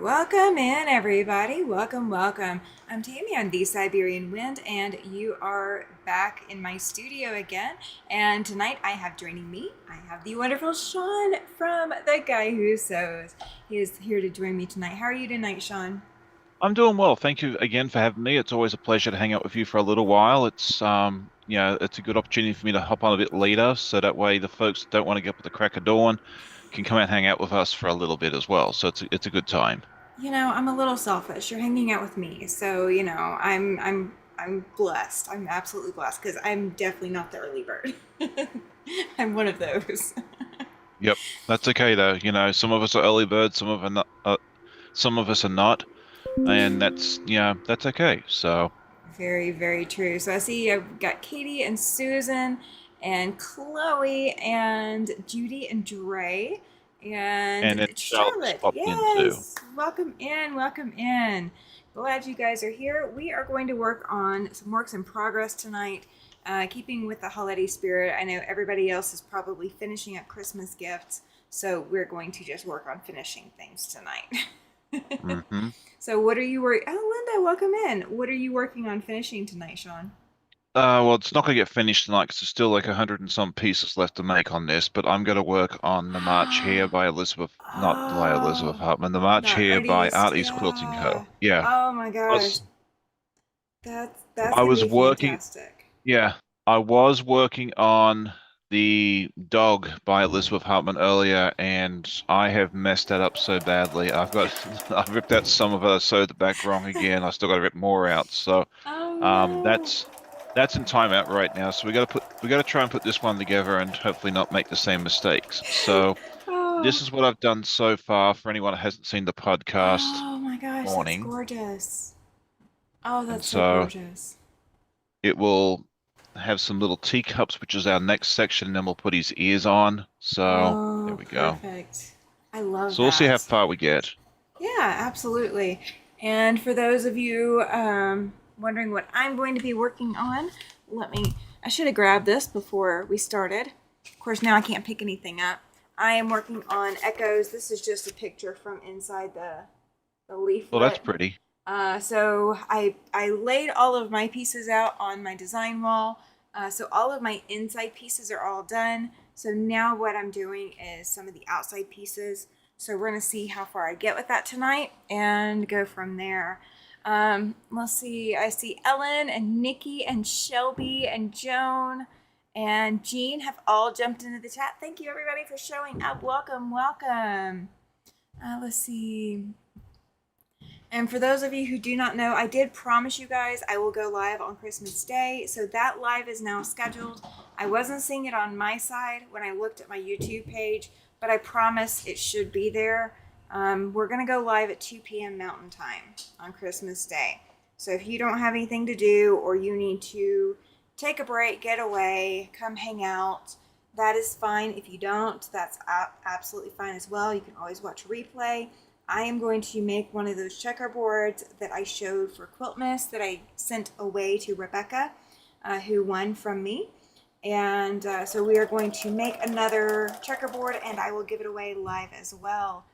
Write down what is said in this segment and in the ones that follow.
Welcome in, everybody. Welcome, welcome. I'm Tammy on the Siberian Wind, and you are back in my studio again. And tonight I have joining me, I have the wonderful Sean from The Guy Who Sews. He is here to join me tonight. How are you tonight, Sean? I'm doing well. Thank you again for having me. It's always a pleasure to hang out with you for a little while. It's a good opportunity for me to hop on a bit later, so that way the folks that don't want to get up at the crack of dawn can come out and hang out with us for a little bit as well. So it's a good time. I'm a little selfish. You're hanging out with me, so I'm blessed. I'm absolutely blessed because I'm definitely not the early bird. I'm one of those. Yep, that's okay though. Some of us are early birds, some of us are not, and that's okay. So Very, very true. So I see I've got Katie and Susan and Chloe and Judy and Dre and and then Charlotte's Charlotte. popped in too. Yes, welcome in, welcome in. Glad you guys are here. We are going to work on some works in progress tonight, keeping with the holiday spirit. I know everybody else is probably finishing up Christmas gifts, so we're going to just work on finishing things tonight. hmm So what are you working? Oh, Linda, welcome in. What are you working on finishing tonight, Sean? well, it's not going to get finished tonight because there's still like 100 and some pieces left to make on this. But I'm going to work on The March Here by Elizabeth, not by Elizabeth Oh, Hartman. The March that Here by artist, Artie's Quilting yeah. Co. Yeah, Oh my gosh, was that's I gonna was be working. fantastic. Yeah, I was working on The Dog by Elizabeth Hartman earlier, and I have messed that up so badly. I've ripped out some of it, sewed the back wrong again. I still got to rip more out. So. Oh Um, no. that's that's in timeout right now. So we got to try and put this one together and hopefully not make the same mistakes. So Oh, this is what I've done so far for anyone who hasn't seen the podcast oh my gosh, that's morning. gorgeous. Oh, And that's so so gorgeous. it will have some little teacups, which is our next section, and then we'll put his ears on. So there Oh, we go. perfect. I love So we'll see how that. far we get. Yeah, absolutely. And for those of you wondering what I'm going to be working on, I should have grabbed this before we started. Of course, now I can't pick anything up. I am working on Echoes. This is just a picture from inside the Well, that's leaflet. pretty. So I laid all of my pieces out on my design wall. So all of my inside pieces are all done. So now what I'm doing is some of the outside pieces. So we're gonna see how far I get with that tonight and go from there. Let's see. I see Ellen and Nikki and Shelby and Joan and Jean have all jumped into the chat. Thank you everybody for showing up. Welcome, welcome. Let's see. And for those of you who do not know, I did promise you guys I will go live on Christmas Day. So that live is now scheduled. I wasn't seeing it on my side when I looked at my YouTube page, but I promise it should be there. We're going to go live at 2 p.m. Mountain Time on Christmas Day. So if you don't have anything to do or you need to take a break, get away, come hang out, that is fine. If you don't, that's absolutely fine as well. You can always watch replay. I am going to make one of those checkerboards that I showed for Quiltmas that I sent away to Rebecca, who won from me. And so we are going to make another checkerboard and I will give it away live as well.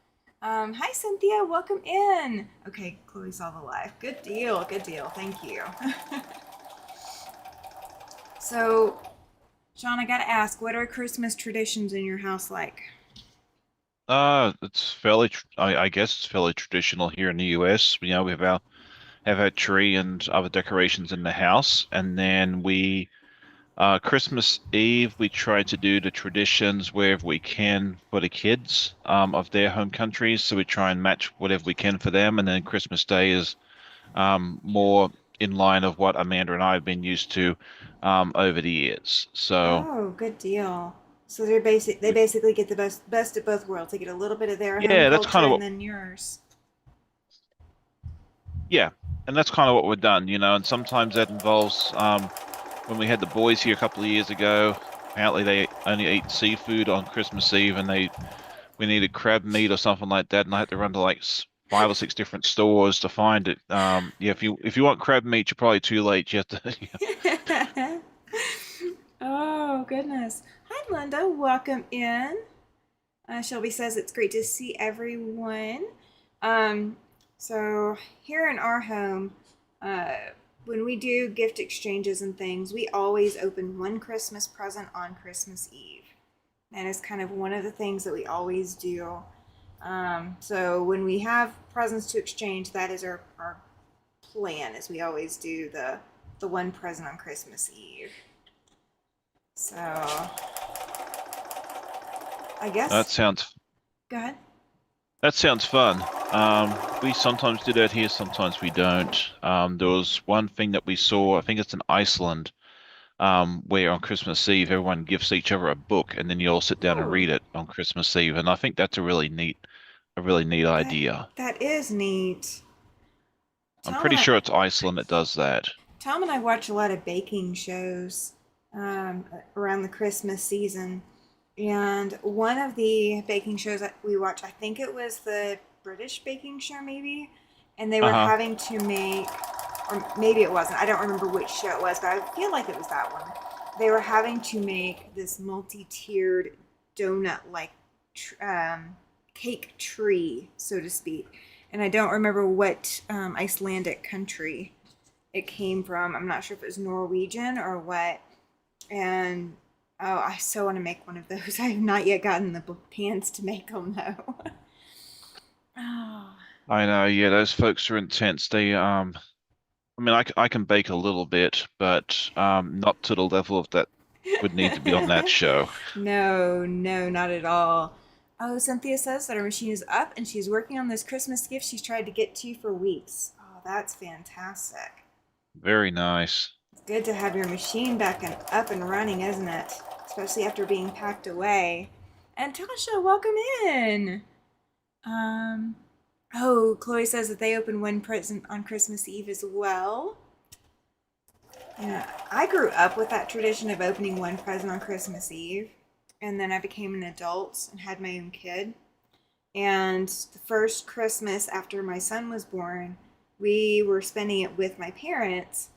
Hi, Cynthia. Welcome in. Okay, Chloe saw the live. Good deal. Good deal. Thank you. So, Sean, I got to ask, what are Christmas traditions in your house like? It's I guess it's fairly traditional here in the US. We have our tree and other decorations in the house, and then Christmas Eve, we try to do the traditions wherever we can for the kids, of their home countries. So we try and match whatever we can for them, and then Christmas Day is, more in line of what Amanda and I have been used to, over the years. So Oh, good deal. So they we, basically get the best of both worlds. They get a little bit of their home yeah, that's culture kind of and what then yours. yeah, and that's kind of what we've done, and sometimes that involves, when we had the boys here a couple of years ago. Apparently, they only eat seafood on Christmas Eve, and we needed crab meat or something like that, and I had to run to like 5 or 6 different stores to find it. Yeah, if you want crab meat, you're probably too late. You have to. Oh, goodness. Hi, Linda. Welcome in. Shelby says it's great to see everyone. Um, so here in our home, uh, when we do gift exchanges and things, we always open one Christmas present on Christmas Eve. And it's kind of one of the things that we always do. So when we have presents to exchange, that is our plan. Is we always do the one present on Christmas Eve. So I That guess sounds go ahead. that sounds fun. We sometimes do that here, sometimes we don't. There was one thing that we saw, I think it's in Iceland, where on Christmas Eve everyone gives each other a book, and then you all sit down and Ooh, read it on Christmas Eve. And I think that's a really neat that idea. that is neat. I'm Tom and pretty I sure it's Iceland that does that. Tom and I watch a lot of baking shows um, around the Christmas season. And one of the baking shows that we watch, I think it was the British baking show, maybe, and they were Uh-huh. having to make, or maybe it wasn't, I don't remember which show it was, but I feel like it was that one. They were having to make this multi tiered donut like cake tree, so to speak. And I don't remember what Icelandic country it came from. I'm not sure if it was Norwegian or what. And oh, I so want to make one of those. I have not yet gotten the pants to make them though. Oh, I know, yeah, those folks are intense. I mean, I can bake a little bit, but not to the level of that would need to be on that show. no, no, not at all. Oh, Cynthia says that her machine is up and she's working on this Christmas gift she's tried to get to for weeks. Oh, that's fantastic. Very nice. It's good to have your machine back and up and running, isn't it? Especially after being packed away. And Tasha, welcome in. Um, oh, Chloe says that they open one present on Christmas Eve as well. Yeah, I grew up with that tradition of opening one present on Christmas Eve, and then I became an adult and had my own kid. And the first Christmas after my son was born, we were spending it with my parents,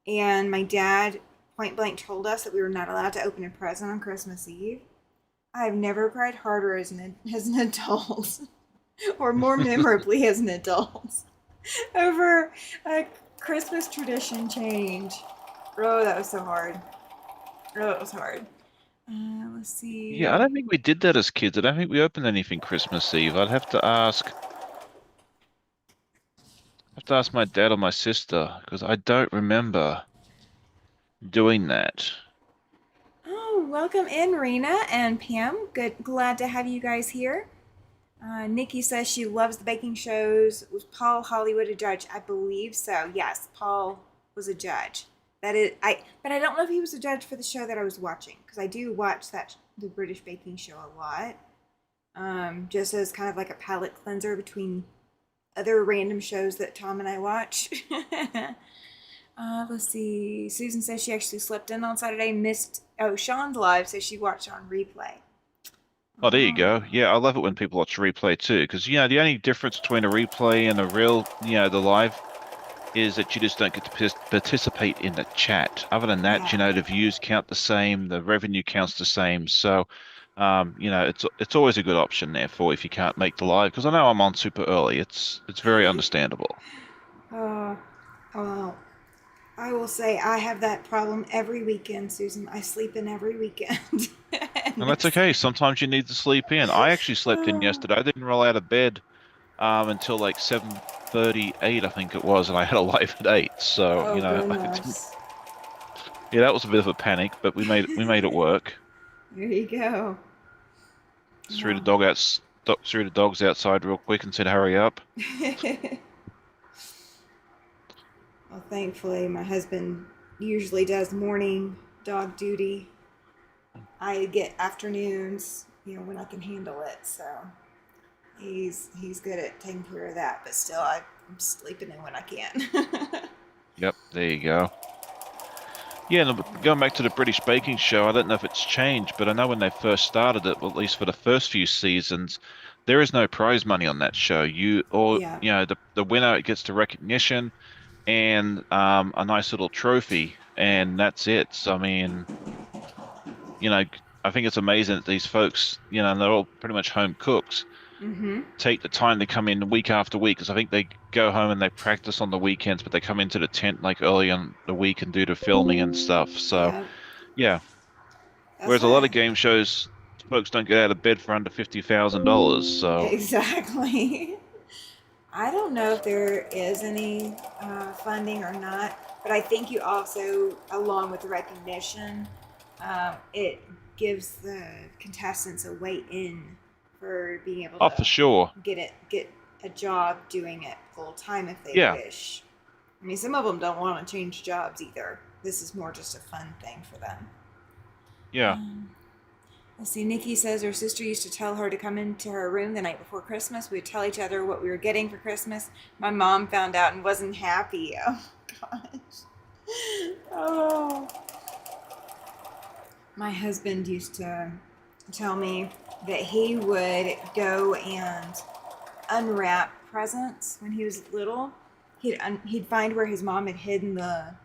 and my dad point blank told us that we were not allowed to open a present on Christmas Eve. I've never cried harder as an adult, or more memorably as an adult, over a Christmas tradition change. Oh, that was so hard. Oh, it was hard. Let's Yeah, I see. don't think we did that as kids. I don't think we opened anything Christmas Eve. Have to ask my dad or my sister because I don't remember doing that. Oh, welcome in, Rena and Pam. Good, glad to have you guys here. Nikki says she loves the baking shows. Was Paul Hollywood a judge? I believe so. Yes, Paul was a judge. That is, but I don't know if he was a judge for the show that I was watching because I do watch the British baking show a lot. Just as kind of like a palate cleanser between other random shows that Tom and I watch. Let's see. Susan says she actually slept in on Saturday, missed Sean's live, so she watched on replay. Oh, there you Oh, go. Yeah, I love it when people watch replay too, because the only difference between a replay and a real, the live, is that you just don't get to participate in the chat. Other than that, yeah. the views count the same, the revenue counts the same. So, it's always a good option there for if you can't make the live. Because I know I'm on super early. It's very understandable. Oh, well, I will say I have that problem every weekend, Susan. I sleep in every weekend. And And that's okay. Sometimes you need to sleep in. I actually slept in oh, yesterday. I didn't roll out of bed until like 7:38, I think it was, and I had a live at 8. So, oh I didn't, goodness. yeah, that was a bit of a panic, but we made it work. There you go. Threw the dog out, threw the dogs outside real quick and said, "Hurry up." Well, well, thankfully, my husband usually does morning dog duty. I get afternoons, when I can handle it. So he's good at taking care of that. But still, I'm sleeping in when I can. Yep, there you go. Yeah, and going back to the British Baking Show, I don't know if it's changed, but I know when they first started it, well, at least for the first few seasons, there is no prize money on that show. Yeah. The winner gets the recognition and a nice little trophy, and that's it. So, I mean, you know, I think it's amazing that these folks, they're all pretty much home cooks. Mm-hmm. take the time to come in week after week, because I think they go home and they practice on the weekends, but they come into the tent like early on the week and do the filming and stuff. So Yeah, yeah, that's whereas a lot of what. game shows, folks don't get out of bed for under $50,000. So Exactly. I don't know if there is any funding or not, but I think you also, along with the recognition, it gives the contestants a way in for being able oh, to for sure, get a job doing it full time if they yeah, wish. I mean, some of them don't want to change jobs either. This is more just a fun thing for them. yeah. Let's see, Nikki says her sister used to tell her to come into her room the night before Christmas. We'd tell each other what we were getting for Christmas. My mom found out and wasn't happy. Oh, gosh. Oh. My husband used to tell me that he would go and unwrap presents when he was little. He'd find where his mom had hidden the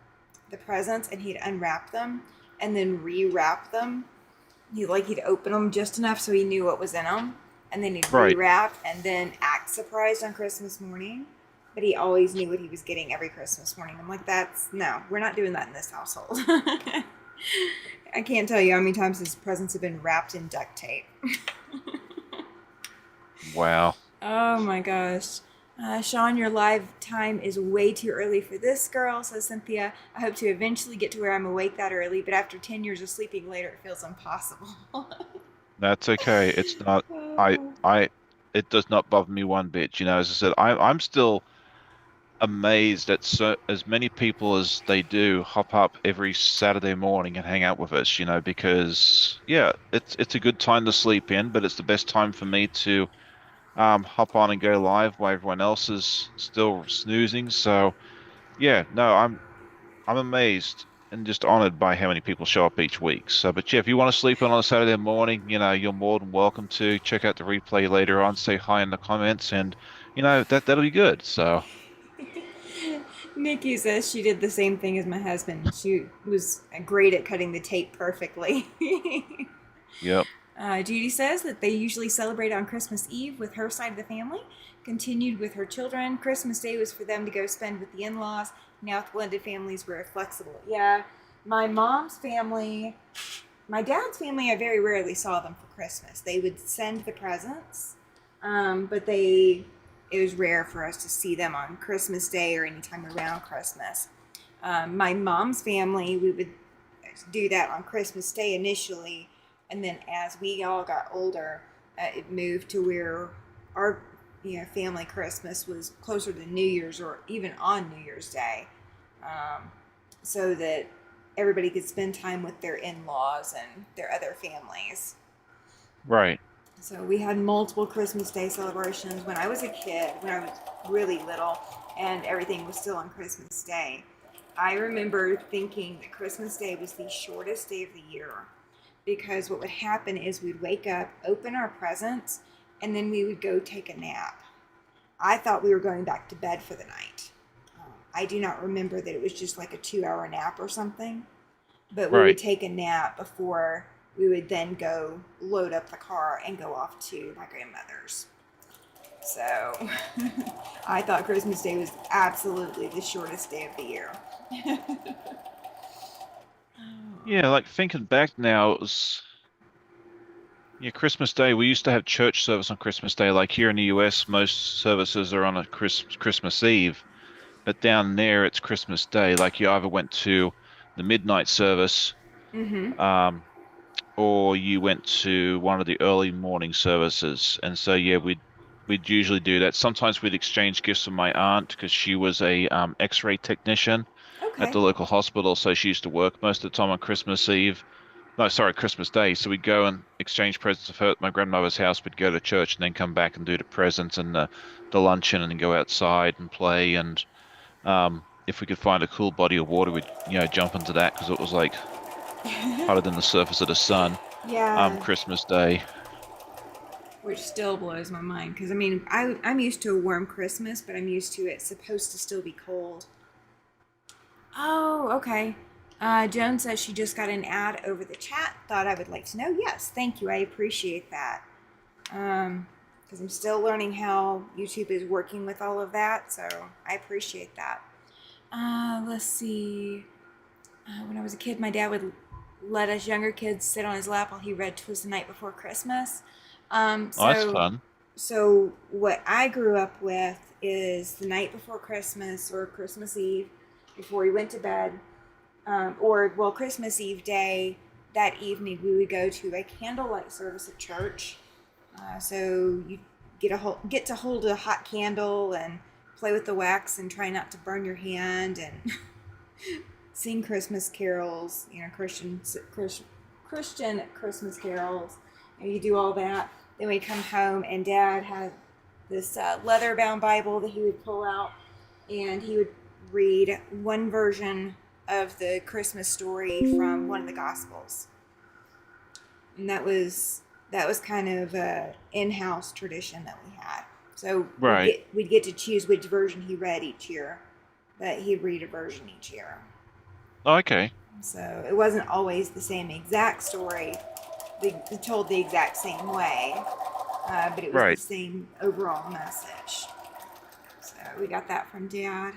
presents and he'd unwrap them and then rewrap them. He'd open them just enough so he knew what was in them, and then he'd Right. rewrap and then act surprised on Christmas morning. But he always knew what he was getting every Christmas morning. I'm like, that's no, we're not doing that in this household. I can't tell you how many times his presents have been wrapped in duct tape. Wow. Oh my gosh. Sean, your live time is way too early for this girl, says Cynthia. I hope to eventually get to where I'm awake that early, but after 10 years of sleeping later, it feels impossible. That's okay. It's not. I. Oh. I. It does not bother me one bit. As I said, I'm still amazed at so as many people as they do hop up every Saturday morning and hang out with us. Because yeah, it's a good time to sleep in, but it's the best time for me to hop on and go live while everyone else is still snoozing. So yeah, no, I'm amazed and just honored by how many people show up each week. So, but yeah, if you want to sleep in on a Saturday morning, you're more than welcome to check out the replay later on, say hi in the comments, and that'll be good. So, Nikki says she did the same thing as my husband. She was great at cutting the tape perfectly. yep, Judy says that they usually celebrate on Christmas Eve with her side of the family, continued with her children. Christmas Day was for them to go spend with the in laws. Now, with blended families, we're flexible. Yeah, my mom's family, my dad's family, I very rarely saw them for Christmas. They would send the presents, but it was rare for us to see them on Christmas Day or anytime around Christmas. My mom's family, we would do that on Christmas Day initially, and then as we all got older, it moved to where our family Christmas was closer to New Year's or even on New Year's Day, um, so that everybody could spend time with their in-laws and their other families. right, So we had multiple Christmas Day celebrations when I was a kid, when I was really little, and everything was still on Christmas Day. I remember thinking that Christmas Day was the shortest day of the year because what would happen is we'd wake up, open our presents, and then we would go take a nap. I thought we were going back to bed for the night. I do not remember that it was just like a 2 hour nap or something, but we would right. take a nap before we would then go load up the car and go off to my grandmother's. So I thought Christmas Day was absolutely the shortest day of the year. Yeah, like thinking back now, it was yeah, Christmas Day. We used to have church service on Christmas Day. Like here in the US, most services are on a Christmas Eve, but down there it's Christmas Day. Like you either went to the midnight service, Mm-hmm. um, or you went to one of the early morning services. And so yeah, we'd usually do that. Sometimes we'd exchange gifts with my aunt because she was a X-ray technician at Okay. the local hospital, so she used to work most of the time on Christmas Eve. No, sorry, Christmas Day. So we'd go and exchange presents with her at my grandmother's house. We'd go to church and then come back and do the presents and the luncheon and then go outside and play. And if we could find a cool body of water, we'd jump into that because it was like hotter than the surface of the sun. Yeah, Christmas Day. which still blows my mind because I mean I'm used to a warm Christmas, but I'm used to it supposed to still be cold. Oh, okay. Joan says she just got an ad over the chat. Thought I would like to know. Yes, thank you. I appreciate that. Because because I'm still learning how YouTube is working with all of that. So I appreciate that. Let's see. When I was a kid, my dad would let us younger kids sit on his lap while he read "Twas the Night Before Christmas." Um, Oh, that's so, fun. so what I grew up with is the night before Christmas or Christmas Eve, before we went to bed, or well, Christmas Eve day. That evening, we would go to a candlelight service at church. So you get to hold a hot candle and play with the wax and try not to burn your hand and sing Christmas carols, Christian Christmas carols. You do all that. Then we come home, and Dad had this leather bound Bible that he would pull out, and he would read one version of the Christmas story from one of the Gospels, and that was kind of a in-house tradition that we had. So Right. we'd get to choose which version he read each year, but he'd read a version each year. Oh, okay. So it wasn't always the same exact story, told the exact same way, but it was the Right. same overall message. So we got that from Dad.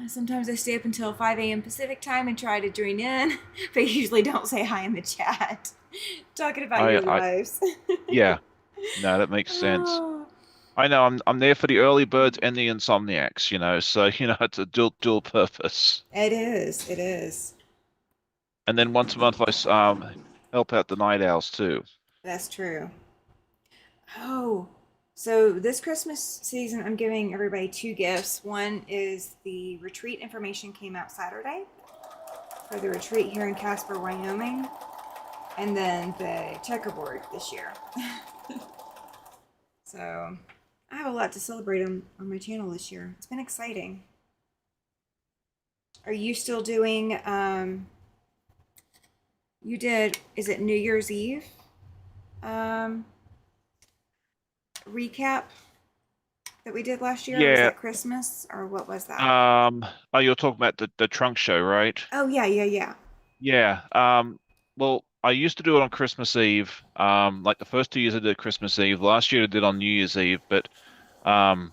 Sometimes I stay up until 5 a.m. Pacific time and try to join in, but usually don't say hi in the chat. Talking about your I lives. yeah. No, that makes sense. Oh, I know I'm there for the early birds and the insomniacs, so it's a dual purpose. it is. It is. And then once a month help out the night owls too. That's true. Oh, so this Christmas season, I'm giving everybody two gifts. One is the retreat information came out Saturday for the retreat here in Casper, Wyoming, and then the checkerboard this year. So I have a lot to celebrate on my channel this year. It's been exciting. Are you still doing? You did. Is it New Year's Eve? Um, Recap that we did last year? Or was Yeah. that Christmas or what was that? Oh, you're talking about the trunk show, right? Oh yeah, yeah, yeah. Yeah. Well, I used to do it on Christmas Eve. Like the first 2 years I did Christmas Eve. Last year I did on New Year's Eve, but um,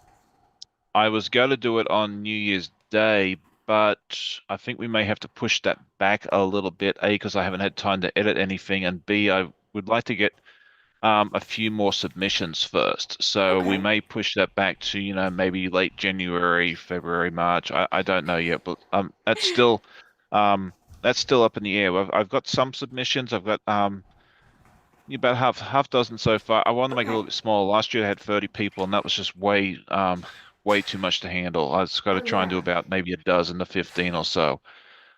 I was going to do it on New Year's Day, but I think we may have to push that back a little bit. A, because I haven't had time to edit anything, and B, I would like to get a few more submissions first. So we Okay. may push that back to, maybe late January, February, March. I don't know yet, but um that's still up in the air. I've got some submissions. I've got about half dozen so far. I want to make it a Okay. little bit smaller. Last year I had 30 people, and that was just way too much to handle. I just got to Oh try and do yeah. about maybe a dozen to 15 or so.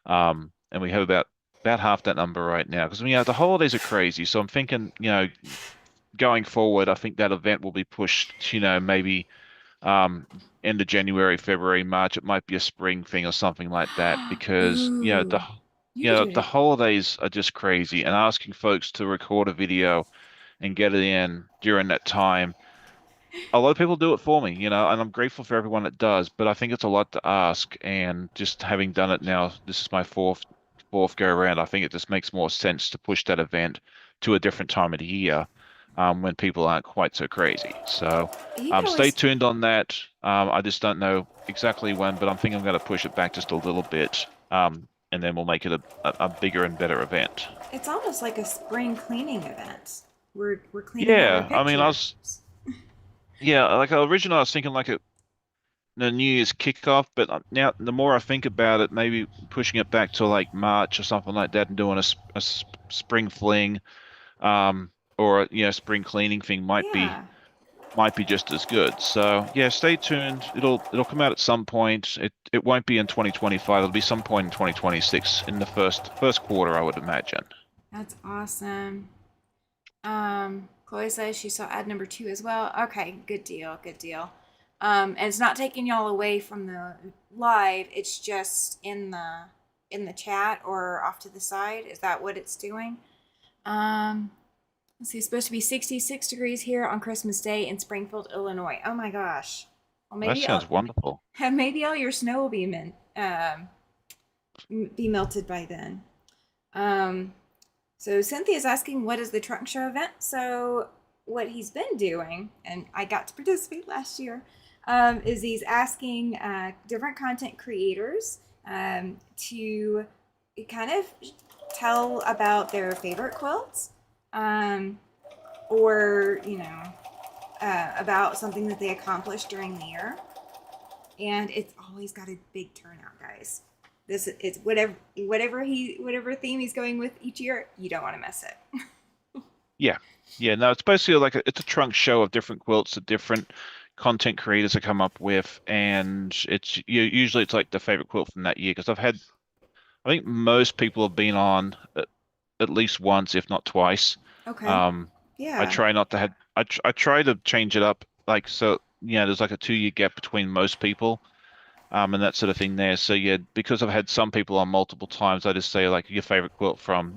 And we have about half that number right now because the holidays are crazy. So I'm thinking, going forward, I think that event will be pushed, maybe um end of January, February, March. It might be a spring thing or something like that because Ooh, you could do the it. holidays are just crazy, and asking folks to record a video and get it in during that time. A lot of people do it for me, and I'm grateful for everyone that does, but I think it's a lot to ask, and just having done it now, this is my fourth go around. I think it just makes more sense to push that event to a different time of the year, when people aren't quite so crazy. So, You could stay always. tuned on that. I just don't know exactly when, but I'm thinking I'm going to push it back just a little bit, and then we'll make it a bigger and better event. It's almost like a spring cleaning event. We're cleaning out our Yeah, I mean, pictures. like originally I was thinking like the New Year's kickoff, but now the more I think about it, maybe pushing it back to like March or something like that, and doing spring fling, um, or spring cleaning thing Yeah. might be just as good. So yeah, stay tuned. It'll come out at some point. It won't be in 2025. It'll be some point in 2026 in the first quarter, I would imagine. That's awesome. Chloe says she saw ad number 2 as well. Okay, good deal, good deal. And it's not taking y'all away from the live. It's just in the chat or off to the side. Is that what it's doing? Um, let's see. It's supposed to be 66 degrees here on Christmas Day in Springfield, Illinois. Oh my gosh. Well, That sounds wonderful. maybe all your snow will be melted by then. Um, so Cynthia's asking, what is the trunk show event? So what he's been doing, and I got to participate last year, is he's asking different content creators to kind of tell about their favorite quilts, um, or about something that they accomplished during the year. And it's always got a big turnout, guys. This it's whatever theme he's going with each year. You don't want to miss it. Yeah, yeah. No, it's basically like it's a trunk show of different quilts that different content creators have come up with, and usually it's like the favorite quilt from that year. Because I think most people have been on at least once, if not twice. Okay. Um, I Yeah. try not to have I try to change it up, like so. There's like a 2 year gap between most people. And that sort of thing there. So yeah, because I've had some people on multiple times, I just say like your favorite quilt from,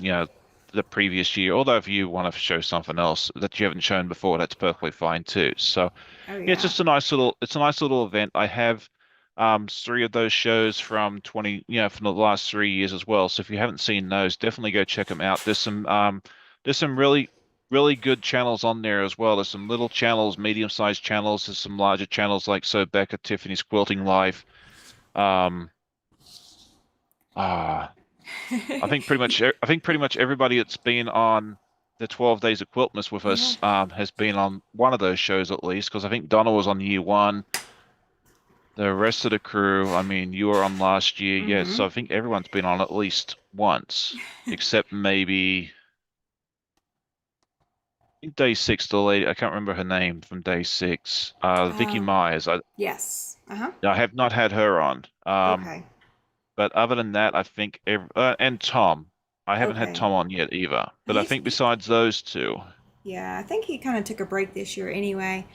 the previous year. Although if you want to show something else that you haven't shown before, that's perfectly fine too. So Oh yeah, it's yeah. just a nice little event. I have three of those shows from from the last 3 years as well. So if you haven't seen those, definitely go check them out. There's some really good channels on there as well. There's some little channels, medium-sized channels. There's some larger channels like So Becca, Tiffany's Quilting Live. Um, ah, I think pretty much everybody that's been on the 12 Days of Quiltmas with Yeah. us has been on one of those shows at least. Because I think Donna was on year one. The rest of the crew, I mean, you were on last year, yeah. Mm-hmm. So I think everyone's been on at least once, except maybe I think day six. The lady, I can't remember her name from day six. Vicky Um. Myers. Yes. Uh huh. I have not had her on. Okay. But other than that, I think and Tom. I haven't had Okay. Tom on yet either. But I He's think besides those two, Yeah. I think he kind of took a break this year anyway.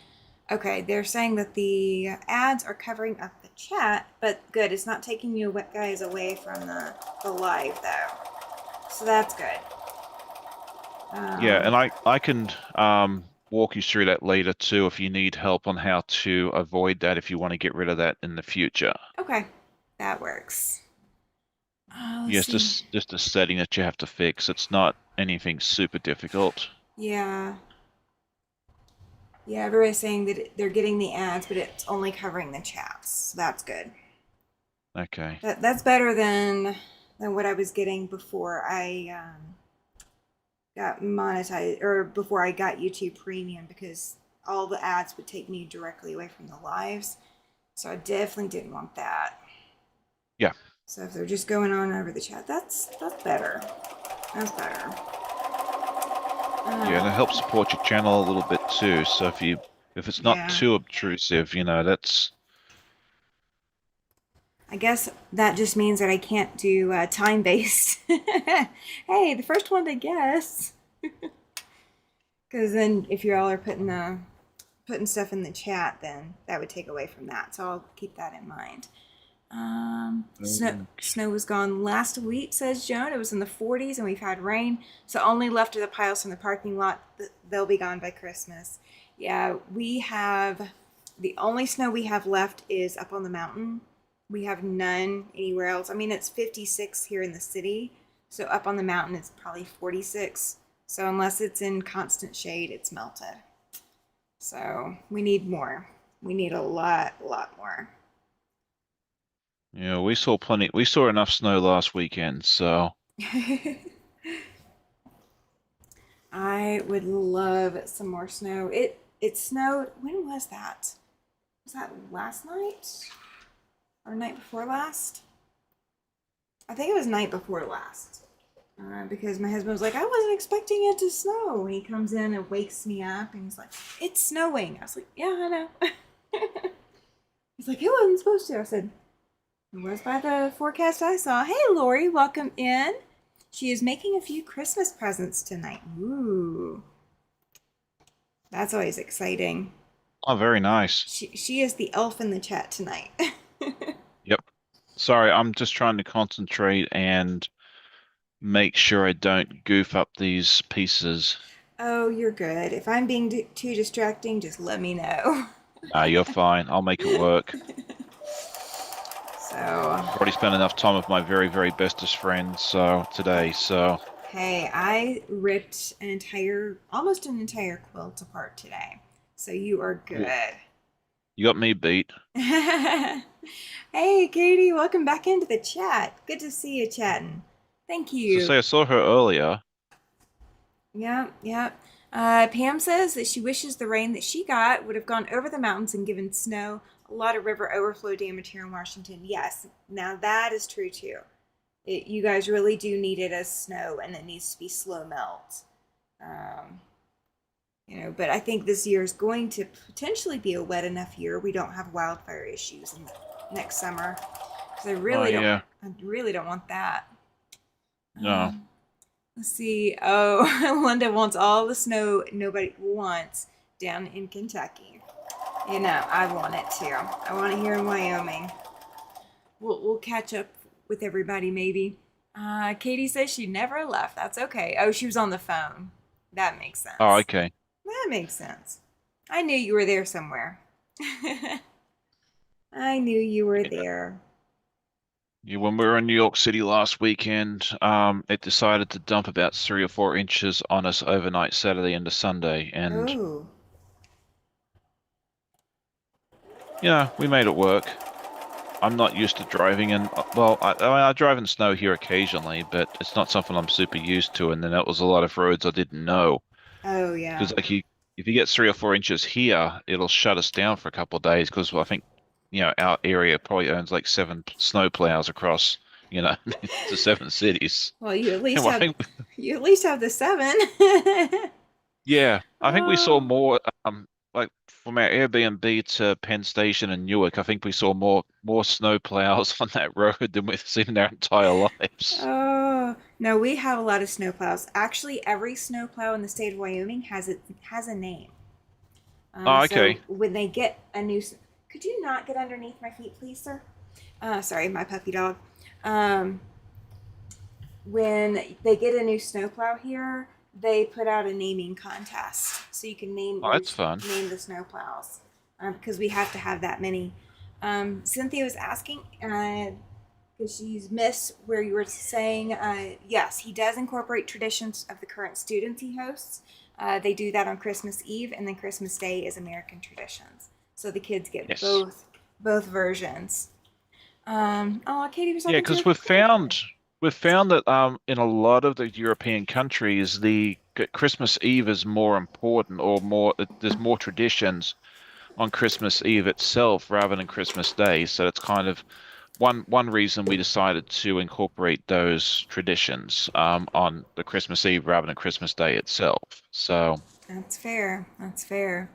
Okay. They're saying that the ads are covering up the chat, but good. It's not taking you guys away from the live though, so that's good. yeah, Um. and I can walk you through that later too if you need help on how to avoid that if you want to get rid of that in the future. Okay. That works. Let's Yes, see. just a setting that you have to fix. It's not anything super difficult. Yeah. Yeah, everybody's saying that they're getting the ads, but it's only covering the chats. So that's good. Okay. That's better than what I was getting before I got monetized or before I got YouTube Premium because all the ads would take me directly away from the lives. So I definitely didn't want that. Yeah. So if they're just going on over the chat, that's better. That's better. Yeah, and it helps Uh, support your channel a little bit too. So if it's not yeah. too obtrusive, that's I guess that just means that I can't do time based. Hey, the first one to guess. Because then, if you all are putting stuff in the chat, then that would take away from that. So I'll keep that in mind. Snow was gone last week, says Joan. It was in the 40s, and we've had rain. So only left are the piles from the parking lot. They'll be gone by Christmas. Yeah, we have the only snow we have left is up on the mountain. We have none anywhere else. I mean, it's 56 here in the city, so up on the mountain it's probably 46. So unless it's in constant shade, it's melted. So we need more. We need a lot more. we saw plenty. We saw enough snow last weekend, so I would love some more snow. It snowed. When was that? Was that last night or night before last? I think it was night before last. Because my husband was like, I wasn't expecting it to snow. And he comes in and wakes me up and he's like, it's snowing. I was like, yeah, I know. He's like, it wasn't supposed to. I said, it was by the forecast I saw. Hey, Lori, welcome in. She is making a few Christmas presents tonight. Ooh, that's always exciting. oh, very nice. She is the elf in the chat tonight. Yep. Sorry, I'm just trying to concentrate and make sure I don't goof up these pieces. Oh, you're good. If I'm being too distracting, just let me know. You're fine. I'll make it work. So, I've already spent enough time with my very, very bestest friends, so today, so Hey, I ripped almost an entire quilt apart today. So you are Well, good. you got me beat. Hey, Katie, welcome back into the chat. Good to see you chatting. Thank So you. say I saw her earlier. Yep, yep. Pam says that she wishes the rain that she got would have gone over the mountains and given snow. A lot of river overflow damage here in Washington. Yes, now that is true too. You guys really do need it as snow, and it needs to be slow melt. Um, but I think this year is going to potentially be a wet enough year. We don't have wildfire issues in next summer because Oh yeah, I really don't want that. no. Um, let's see. Oh, Linda wants all the snow nobody wants down in Kentucky. I want it too. I want it here in Wyoming. We'll catch up with everybody maybe. Katie says she never left. That's okay. Oh, she was on the phone. That makes Oh, sense. okay. That makes sense. I knew you were there somewhere. I knew you were Yeah. there. Yeah, when we were in New York City last weekend, it decided to dump about 3 or 4 inches on us overnight Saturday into Sunday, and Oh. we made it work. I'm not used to driving in, well, I drive in snow here occasionally, but it's not something I'm super used to. And then that was a lot of roads I didn't know Oh yeah. because if you get 3 or 4 inches here, it'll shut us down for a couple of days because I think, our area probably owns like 7 snow plows across, the 7 cities. Well, And I think, you at least have the seven. yeah, I think we saw Oh. more, like from our Airbnb to Penn Station and Newark, I think we saw more snow plows on that road than we've seen in our entire lives. Oh. No, we have a lot of snowplows. Actually, every snowplow in the state of Wyoming has a name. Oh, So okay. when they get a new, could you not get underneath my feet, please, sir? Sorry, my puppy dog. Um, when they get a new snowplow here, they put out a naming contest, so you can Oh, that's fun. name the snowplows because we have to have that many. Cynthia was asking because she's missed where you were saying yes, he does incorporate traditions of the current students he hosts. They do that on Christmas Eve, and then Christmas Day is American traditions. So the kids get Yes. both versions. Oh, Katie was Yeah, talking to her because we've grandkid. found that in a lot of the European countries, the Christmas Eve is more important, or there's more traditions on Christmas Eve itself rather than Christmas Day. So it's kind of one reason we decided to incorporate those traditions on the Christmas Eve rather than Christmas Day itself. So, That's fair. That's fair.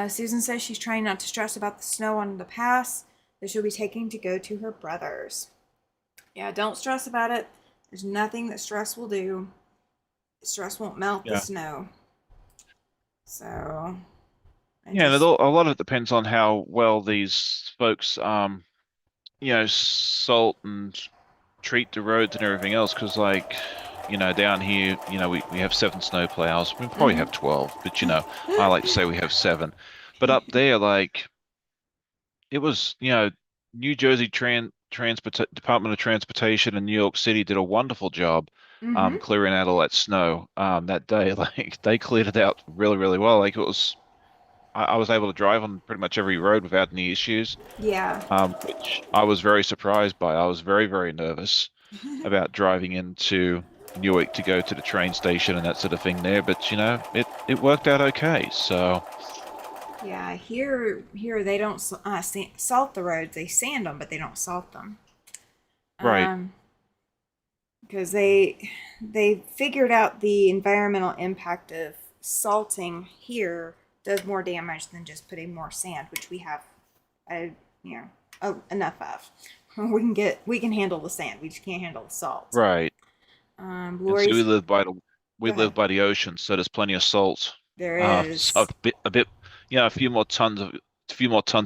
Susan says she's trying not to stress about the snow on the pass that she'll be taking to go to her brother's. Yeah, don't stress about it. There's nothing that stress will do. Stress won't melt the yeah. snow. So, I Yeah, and just, a lot of it depends on how well these folks salt and treat the roads and everything else. Because, like, down here, we have 7 snowplows. We probably mm-hmm. have 12, but I like to say we have seven. But up there, like, it was, New Jersey Department of Transportation and New York City did a wonderful job Mm-hmm. clearing out all that snow that day. Like, they cleared it out really, really well. Like, I was able to drive on pretty much every road without any issues, Yeah. which I was very surprised by. I was very, very nervous about driving into Newark to go to the train station and that sort of thing there, but it worked out okay. So, Yeah, here they don't salt the roads. They sand them, but they don't salt them. right, Um, because they figured out the environmental impact of salting here does more damage than just putting more sand, which we have, uh, enough of. We can handle the sand. We just can't handle the salt. right. And see, Lori's we Go live ahead. by the ocean, so there's plenty of salt. There So is a few more tons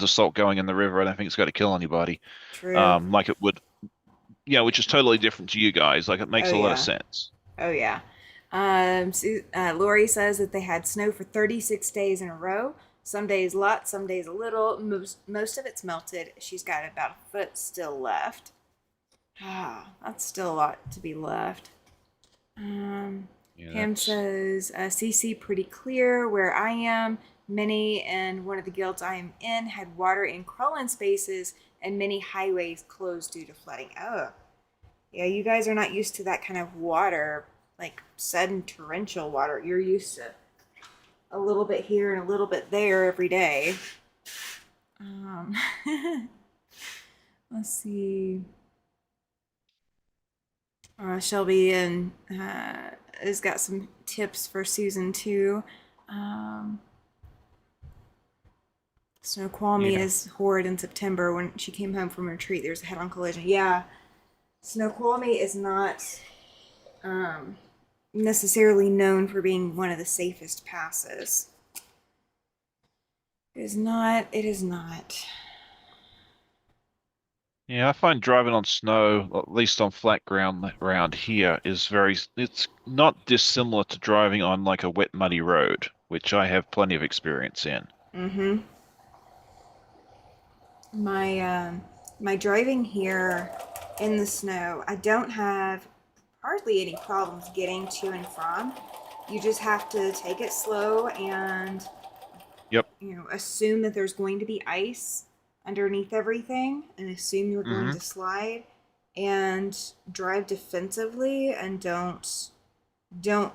of salt going in the river. I don't think it's going to kill anybody. true. Like it would, which is totally different to you guys. Like, it Oh makes a lot of yeah. sense. Oh yeah. Lori says that they had snow for 36 days in a row. Some days lots, some days a little. Most of it's melted. She's got about a foot still left. Ah, that's still a lot to be left. Yeah, Pam that's says, CC pretty clear where I am. Many and one of the guilds I am in had water in crawl-in spaces and many highways closed due to flooding. Oh, yeah, you guys are not used to that kind of water, like sudden torrential water. You're used to a little bit here and a little bit there every day. Um, let's see. Shelby and has got some tips for Susan 2. Um, Snoqualmie yeah. is horrid in September when she came home from retreat. There's a head-on collision. Yeah, Snoqualmie is not um, necessarily known for being one of the safest passes. It is not. It is not. Yeah, I find driving on snow, at least on flat ground around here, it's not dissimilar to driving on like a wet, muddy road, which I have plenty of experience in. Mm-hmm. My driving here in the snow, I don't have hardly any problems getting to and from. You just have to take it slow and Yep. assume that there's going to be ice underneath everything and assume you're going Hmm. to slide and drive defensively and don't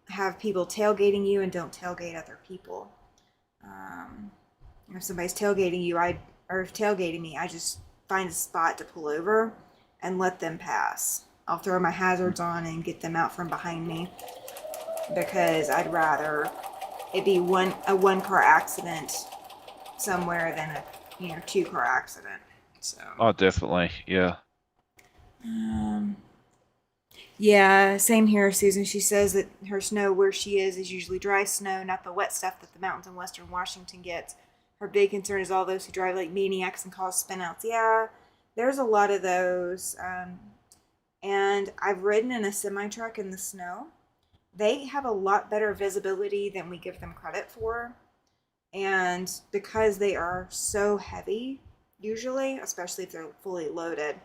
have people tailgating you and don't tailgate other people. Um, if somebody's tailgating you, or if tailgating me, I just find a spot to pull over and let them pass. I'll throw my hazards on and get them out from behind me because I'd rather it be a one car accident somewhere than a 2 car accident. So Oh, definitely. Yeah. um, yeah, same here, Susan. She says that her snow where she is usually dry snow, not the wet stuff that the mountains in western Washington gets. Her big concern is all those who drive like maniacs and cause spinouts. Yeah, there's a lot of those. And I've ridden in a semi truck in the snow. They have a lot better visibility than we give them credit for. And because they are so heavy, usually, especially if they're fully loaded,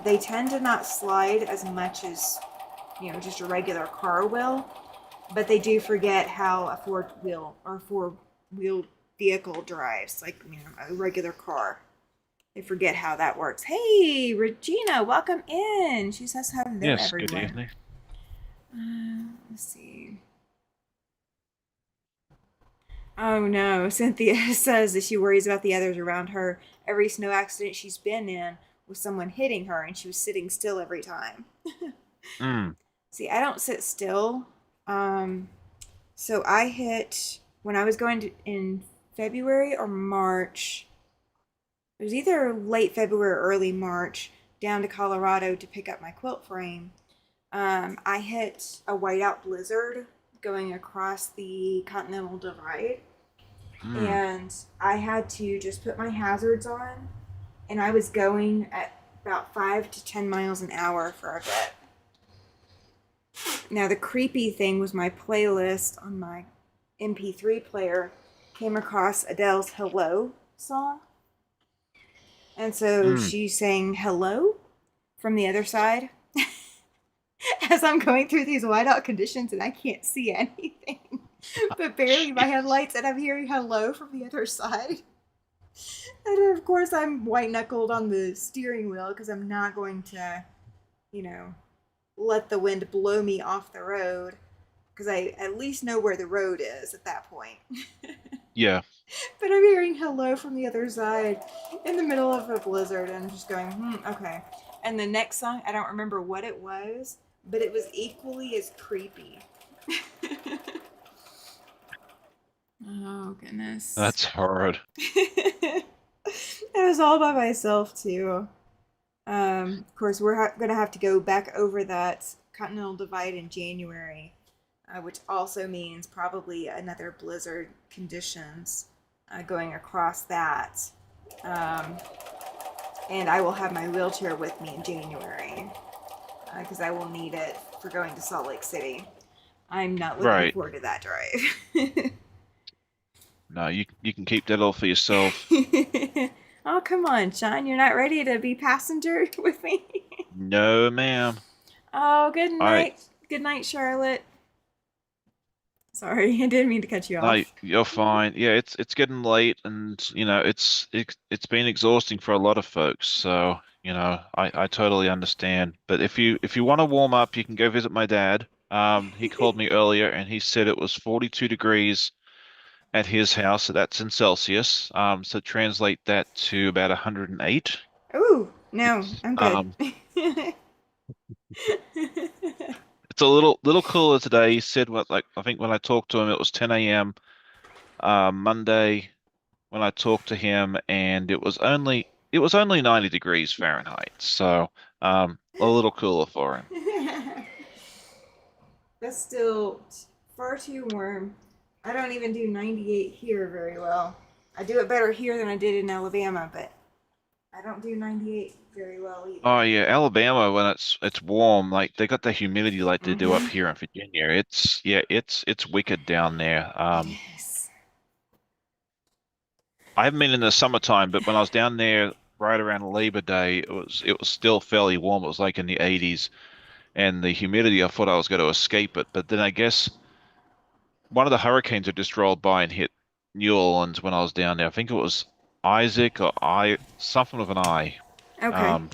they tend to not slide as much as just a regular car will. But they do forget how a four wheel vehicle drives, like a regular car. They forget how that works. Hey, Regina, welcome in. She says hello, Yes, good everyone. evening. Let's see. Oh no, Cynthia says that she worries about the others around her. Every snow accident she's been in was someone hitting her, and she was sitting still every time. Mm. See, I don't sit still. Um, so I hit when I was going to in February or March. It was either late February or early March down to Colorado to pick up my quilt frame. I hit a whiteout blizzard going across the Continental Divide, Mm. and I had to just put my hazards on, and I was going at about 5 to 10 miles an hour for a bit. Now the creepy thing was my playlist on my MP3 player came across Adele's "Hello" song, and so Mm. she sang "Hello" from the other side as I'm going through these whiteout conditions and I can't see anything but barely my Jeez. headlights, and I'm hearing "Hello" from the other side. And of course, I'm white knuckled on the steering wheel because I'm not going to, you know, let the wind blow me off the road because I at least know where the road is at that point. Yeah. But I'm hearing "Hello" from the other side in the middle of a blizzard, and I'm just going, okay. And the next song, I don't remember what it was, but it was equally as creepy. Oh, goodness. That's hard. I was all by myself, too. Of course, we're going to have to go back over that Continental Divide in January, which also means probably another blizzard conditions going across that. Um, and I will have my wheelchair with me in January because I will need it for going to Salt Lake City. I'm not looking Right. forward to that drive. No, you can keep that all for yourself. Oh, come on, Sean. You're not ready to be passenger with me? No, ma'am. Oh, good I night. Good night, Charlotte. Sorry, I didn't mean to cut you No, off. you're fine. Yeah, it's getting late, and it's been exhausting for a lot of folks. So, I totally understand. But if you want to warm up, you can go visit my dad. He called me earlier, and he said it was 42 degrees at his house. So that's in Celsius. So translate that to about 108. Ooh, no, It's I'm good. um it's a little cooler today. He said what like I think when I talked to him, it was 10 a.m. Monday when I talked to him, and it was only 90 degrees Fahrenheit, so a little cooler for him. That's still far too warm. I don't even do 98 here very well. I do it better here than I did in Alabama, but I don't do 98 very well Oh either. yeah, Alabama when it's warm, like they got the humidity like they do up Mm-hmm. here in Virginia. It's wicked down there. It is. I haven't been in the summertime, but when I was down there right around Labor Day, it was still fairly warm. It was like in the 80s, and the humidity, I thought I was going to escape it, but then I guess one of the hurricanes had just rolled by and hit New Orleans when I was down there. I think it was Isaac or something with an I. Okay. Um,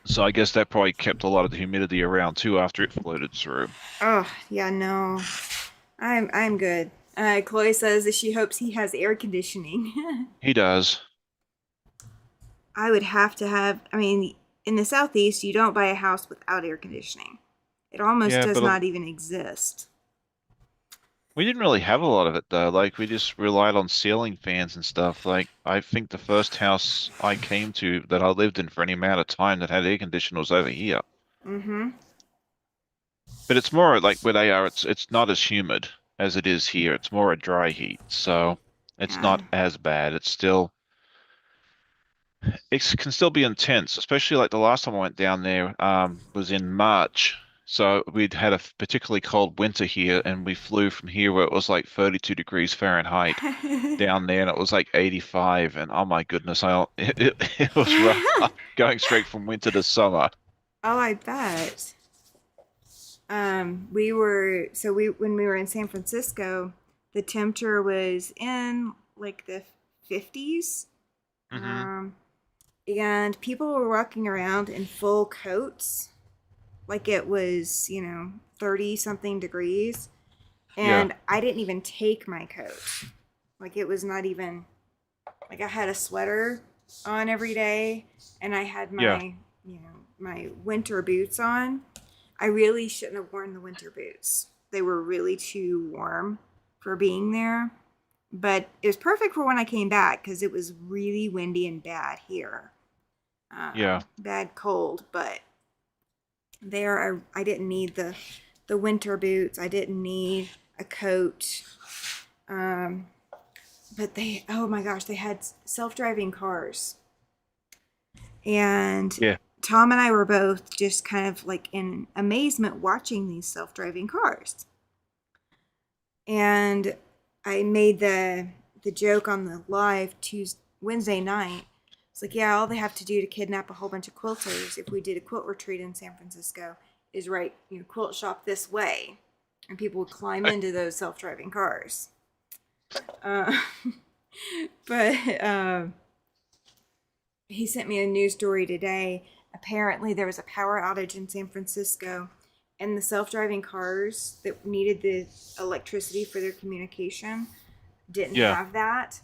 so I guess that probably kept a lot of the humidity around too after it floated through. Oh, yeah, no. I'm good. Chloe says that she hopes he has air conditioning. He does. I would have to have, I mean, in the southeast, you don't buy a house without air conditioning. It almost Yeah, does but not even exist. we didn't really have a lot of it though. Like we just relied on ceiling fans and stuff. Like I think the first house I came to that I lived in for any amount of time that had air conditioning was over here. Mm-hmm. But it's more like where they are, it's not as humid as it is here. It's more a dry heat, so it's Yeah. not as bad. It can still be intense, especially like the last time I went down there was in March. So we'd had a particularly cold winter here, and we flew from here where it was like 32 degrees Fahrenheit down there, and it was like 85. And oh my goodness, it was rough going straight from winter to summer. Oh, I bet. We were so we when we were in San Francisco, the temperature was in like the 50s. Hmm. Um, and people were walking around in full coats, like it was, 30 something degrees. Yeah, And I didn't even take my coat. Like it was not even, like I had a sweater on every day and I had yeah, my winter boots on. I really shouldn't have worn the winter boots. They were really too warm for being there. But it was perfect for when I came back because it was really windy and bad here. yeah. Bad cold, but there I didn't need the winter boots. I didn't need a coat. Um, but they, oh my gosh, they had self-driving cars. And Yeah. Tom and I were both just kind of like in amazement watching these self-driving cars. And I made the joke on the live Tuesday Wednesday night. It's like, yeah, all they have to do to kidnap a whole bunch of quilters if we did a quilt retreat in San Francisco is write, quilt shop this way, and people would climb into those self-driving cars. Uh, but he sent me a news story today. Apparently, there was a power outage in San Francisco, and the self-driving cars that needed the electricity for their communication didn't Yeah. have that.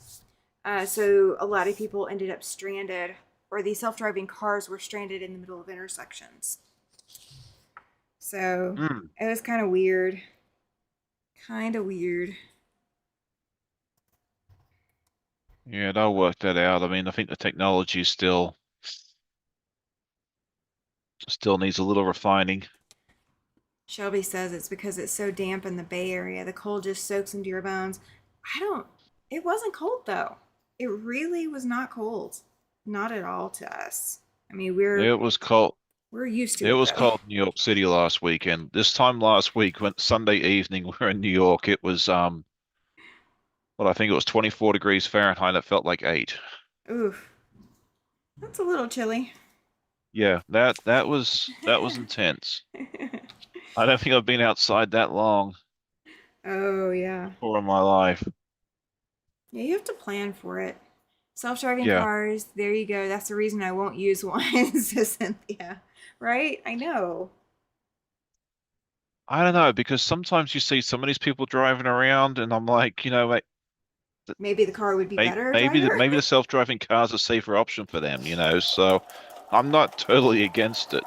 So a lot of people ended up stranded, or these self-driving cars were stranded in the middle of intersections. So Mm. it was kind of weird. Kind of weird. Yeah, they'll work that out. I mean, I think the technology still needs a little refining. Shelby says it's because it's so damp in the Bay Area. The cold just soaks into your bones. I don't. It wasn't cold though. It really was not cold. Not at all to us. I mean, we're It was cold. we're used to It it was though. cold in New York City last weekend. This time last week, when Sunday evening we are in New York, it was I think it was 24 degrees Fahrenheit. It felt like 8. Oof, that's a little chilly. Yeah, that was intense. I don't think I've been outside that long Oh, yeah. before in my life. Yeah, you have to plan for it. Self-driving Yeah. cars, there you go. That's the reason I won't use one, says Cynthia. Right? I know. I don't know, because sometimes you see some of these people driving around, and I'm like, like, Maybe the car would be better driver. maybe the self-driving car's a safer option for them. So I'm not totally against it.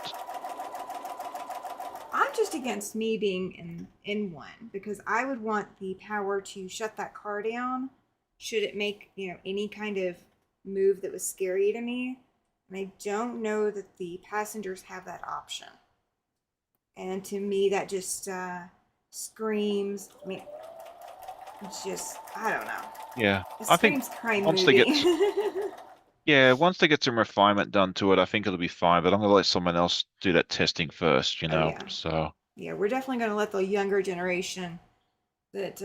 I'm just against me being in one because I would want the power to shut that car down should it make, any kind of move that was scary to me. And I don't know that the passengers have that option. And to me that just screams, I mean, it's just, I don't know. Yeah. It I think screams crime once they movie. get yeah, once they get some refinement done to it, I think it'll be fine, but I'm gonna let someone else do that testing first. Oh yeah. So Yeah, we're definitely going to let the younger generation that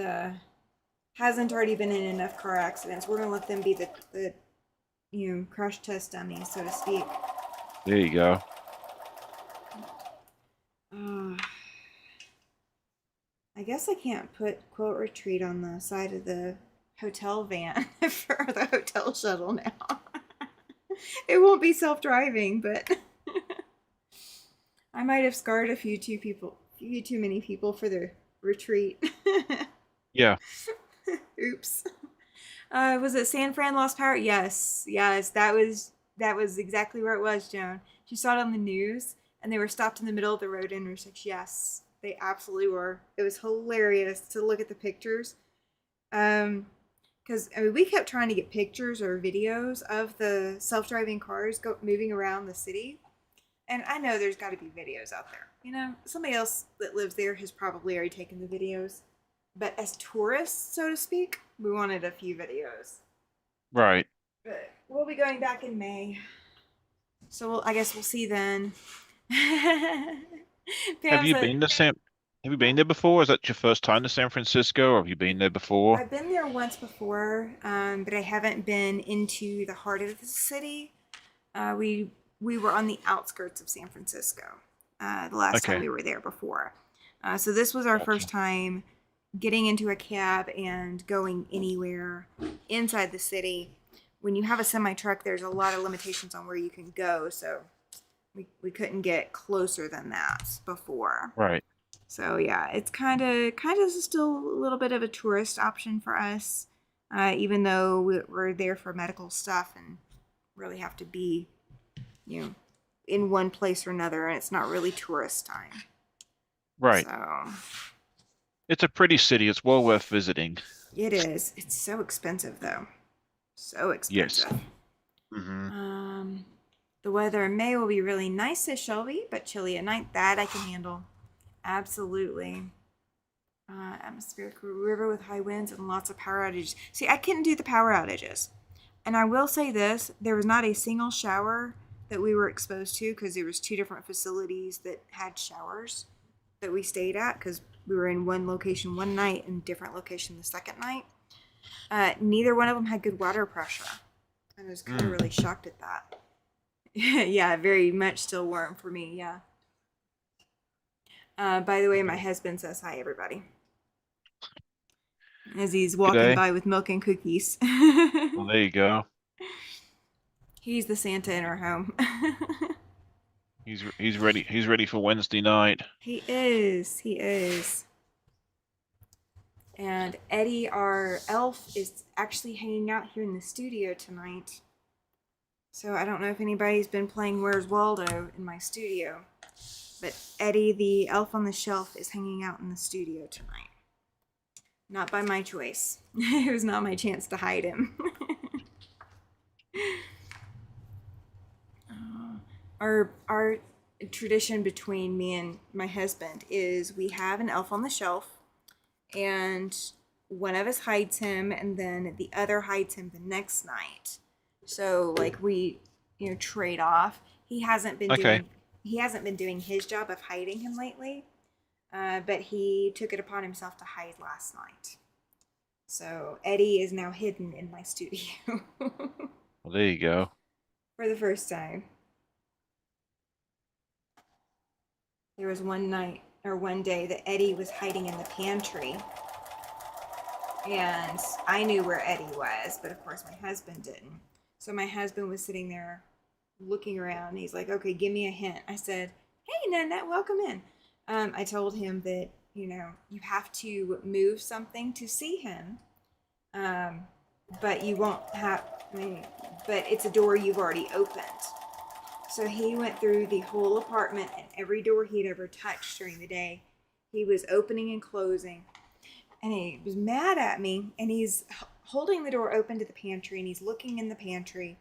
hasn't already been in enough car accidents. We're gonna let them be the crash test dummy, so to speak. there you go. Uh, I guess I can't put quote retreat on the side of the hotel van for the hotel shuttle now. It won't be self-driving, but I might have scarred few too many people for the retreat. Yeah. Oops. Was it San Fran lost power? Yes, yes, that was exactly where it was, Joan. She saw it on the news, and they were stopped in the middle of the road intersection. Yes, they absolutely were. It was hilarious to look at the pictures. Because we kept trying to get pictures or videos of the self-driving cars moving around the city, and I know there's got to be videos out there. Somebody else that lives there has probably already taken the videos. But as tourists, so to speak, we wanted a few videos. Right. But we'll be going back in May, so I guess we'll see then. Have Pam you said, been to San Have you "Yeah, been there before? Is that your first time to San Francisco, or have you been there before? I've been there once before, but I haven't been into the heart of the city. We were on the outskirts of San Francisco the last time Okay. we were there before. So this was our Gotcha. first time getting into a cab and going anywhere inside the city. When you have a semi truck, there's a lot of limitations on where you can go, so we couldn't get closer than that before. Right. So yeah, it's kind of still a little bit of a tourist option for us, even though we're there for medical stuff and really have to be, you know, in one place or another, and it's not really tourist time. Right. So It's a pretty city. It's well worth visiting. it is. It's so expensive though. So Yes. expensive. Hmm. Um, the weather in May will be really nice, says Shelby, but chilly at night. That I can handle. Absolutely. Atmospheric river with high winds and lots of power outages. See, I couldn't do the power outages. And I will say this, there was not a single shower that we were exposed to because there was two different facilities that had showers that we stayed at because we were in one location one night and different location the second night. Neither one of them had good water pressure. And I was kind of Mm. really shocked at that. Yeah, very much still warm for me, yeah. By the way, my husband says hi, everybody, as he's Good walking day. by with milk and cookies. Well, there you go. He's the Santa in our home. He's ready. He's ready for Wednesday night. He is. He is. And Eddie, our elf, is actually hanging out here in the studio tonight. So I don't know if anybody's been playing Where's Waldo in my studio. But Eddie, the elf on the shelf, is hanging out in the studio tonight. Not by my choice. It was not my chance to hide him. Our tradition between me and my husband is we have an elf on the shelf, and one of us hides him, and then the other hides him the next night. So like we, trade off. Okay. He hasn't been doing his job of hiding him lately, but he took it upon himself to hide last night. So Eddie is now hidden in my studio Well, there you go. for the first time. There was one night or one day that Eddie was hiding in the pantry, and I knew where Eddie was, but of course my husband didn't. So my husband was sitting there looking around. And he's like, "Okay, give me a hint." I said, "Hey, Nanette, welcome in." I told him that you have to move something to see him, um, but you won't have. I mean, but it's a door you've already opened. So he went through the whole apartment, and every door he'd ever touched during the day, he was opening and closing. And he was mad at me, and he's holding the door open to the pantry, and he's looking in the pantry.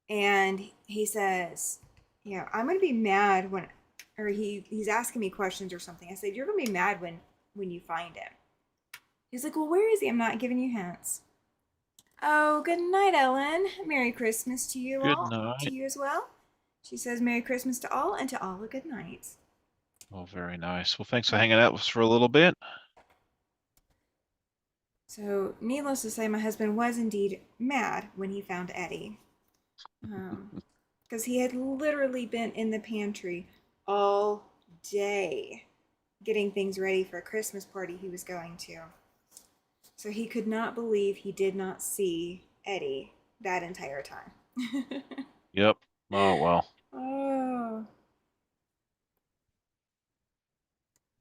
And he says, "I'm going to be mad when," or he's asking me questions or something. I said, "You're going to be mad when you find him." He's like, "Well, where is he? I'm not giving you hints." Oh, good night, Ellen. Merry Christmas to you Good all, to night. you as well. She says, "Merry Christmas to all, and to all a good night." Oh, very nice. Well, thanks for hanging out with us for a little bit. So, needless to say, my husband was indeed mad when he found Eddie. Because he had literally been in the pantry all day getting things ready for a Christmas party he was going to. So he could not believe he did not see Eddie that entire time. Yep. Oh, well. Oh.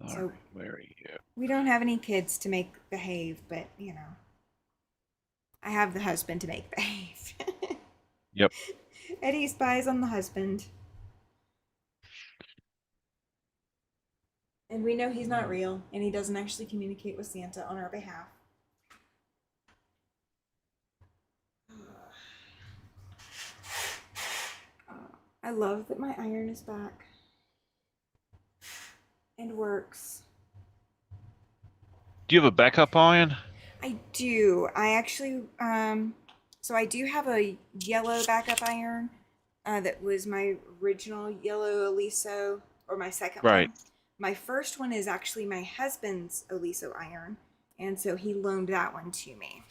All So right. Where are you? we don't have any kids to make behave, but I have the husband to make behave. Yep. Eddie spies on the husband. And we know he's not real, and he doesn't actually communicate with Santa on our behalf. I love that my iron is back and works. Do you have a backup iron? I do. I actually, so I do have a yellow backup iron that was my original yellow Oliso, or my second Right. one. My first one is actually my husband's Oliso iron, and so he loaned that one to me.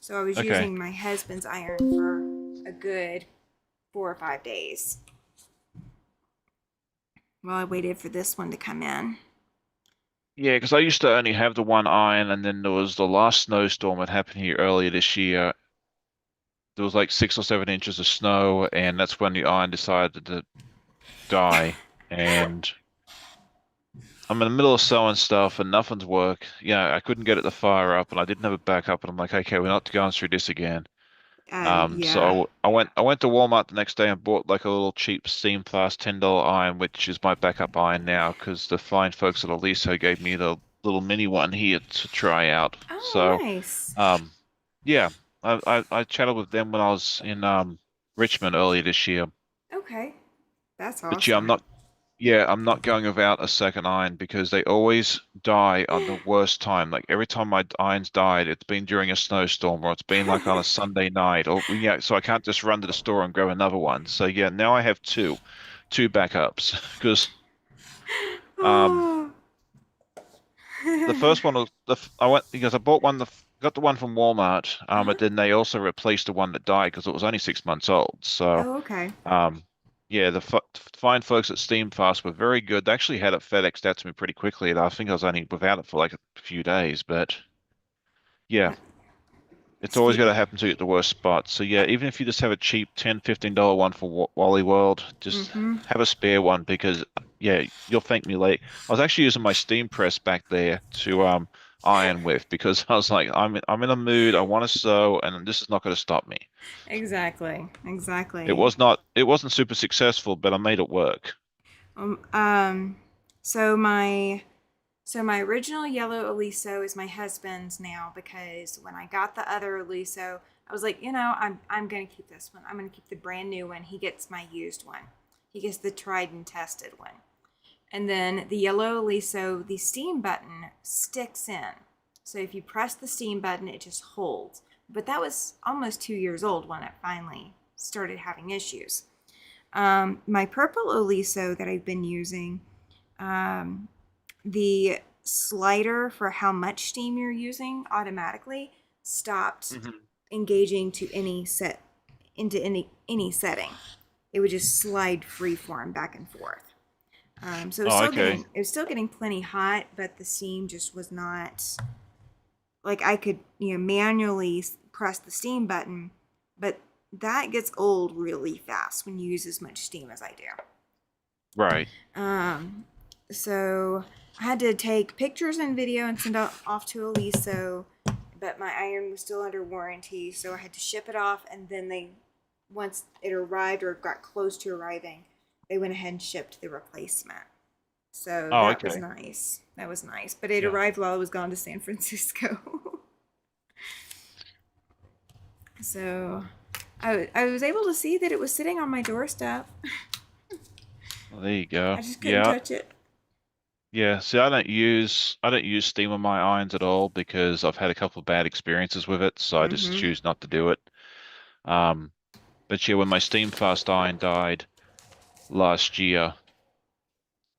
So I was Okay. using my husband's iron for a good 4 or 5 days while I waited for this one to come in. Yeah, because I used to only have the one iron, and then there was the last snowstorm that happened here earlier this year. There was like 6 or 7 inches of snow, and that's when the iron decided to die. And I'm in the middle of sewing stuff, and nothing's work. Yeah, I couldn't get it to fire up, and I didn't have a backup. And I'm like, okay, we're not going through this again. Yeah. So I went to Walmart the next day and bought like a little cheap Steam Fast $10 iron, which is my backup iron now, because the fine folks at Aliso gave me the little mini one here to try out. Oh, So nice. um, yeah, I chatted with them when I was in Richmond earlier this year. Okay. That's But yeah, awesome. I'm not going without a second iron because they always die on the worst time. Like every time my iron's died, it's been during a snowstorm or it's been like on a Sunday night or yeah, so I can't just run to the store and grab another one. So yeah, now I have two backups because um Oh. the first one was I went because I bought one got the one from Walmart but then they also replaced the one that died because it was only 6 months old. So Oh, okay. Um, yeah, the f fine folks at Steamfast were very good. They actually had it FedExed out to me pretty quickly, and I think I was only without it for like a few days. But yeah, it's always Ste- got to happen to you at the worst spot. So yeah, even if you just have a cheap $10, $15 one for Wally World, just mm-hmm. have a spare one because yeah, you'll thank me later. I was actually using my steam press back there to iron with because I was like, I'm in a mood, I want to sew, and this is not going to stop me. Exactly. It Exactly. was not, it wasn't super successful, but I made it work. Um, um, so my so my original yellow Aliso is my husband's now, because when I got the other Aliso, I was like, I'm gonna keep this one. I'm gonna keep the brand new one. He gets my used one. He gets the tried and tested one. And then the yellow Aliso, the steam button sticks in. So if you press the steam button, it just holds. But that was almost 2 years old when it finally started having issues. My purple Oliso that I've been using, um, the slider for how much steam you're using automatically stopped Mhm. engaging to any setting. It would just slide free form back and forth. So Oh, okay. it was still getting plenty hot, but the steam just was not like I could, manually press the steam button, but that gets old really fast when you use as much steam as I Right. do. So I had to take pictures and video and send it off to Eliso, but my iron was still under warranty, so I had to ship it off, and then once it arrived or got close to arriving, they went ahead and shipped the replacement. So Oh, that was okay. nice. That was nice. But it Yeah. arrived while I was gone to San Francisco. So I was able to see that it was sitting on my doorstep. Well, there you go. I just couldn't Yeah. touch it. Yeah. See, I don't use steam on my irons at all because I've had a couple of bad experiences with it, so I just Mm-hmm. choose not to do it. Um, but yeah, when my steam fast iron died last year,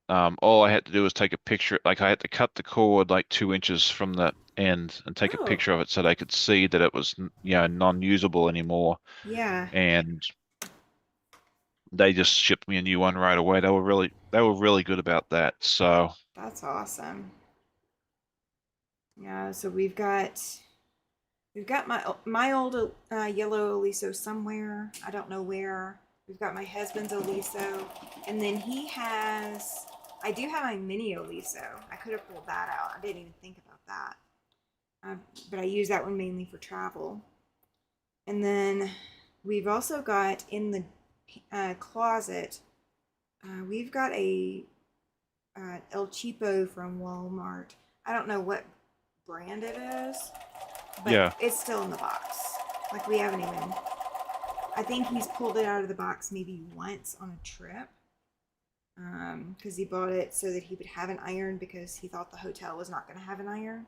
all I had to do was take a picture. Like I had to cut the cord like 2 inches from the end and take a Oh, picture of it so they could see that it was, non-usable anymore. yeah. And they just shipped me a new one right away. They were really good about that. So, That's awesome. Yeah, so we've got my old yellow Oliso somewhere. I don't know where. We've got my husband's Oliso, and then he has. I do have my mini Oliso. I could have pulled that out. I didn't even think about that. But I use that one mainly for travel. And then we've also got in the closet. We've got a El Cheapo from Walmart. I don't know what brand it is, but yeah, it's still in the box. Like we haven't even. I think he's pulled it out of the box maybe once on a trip, because he bought it so that he would have an iron because he thought the hotel was not going to have an iron,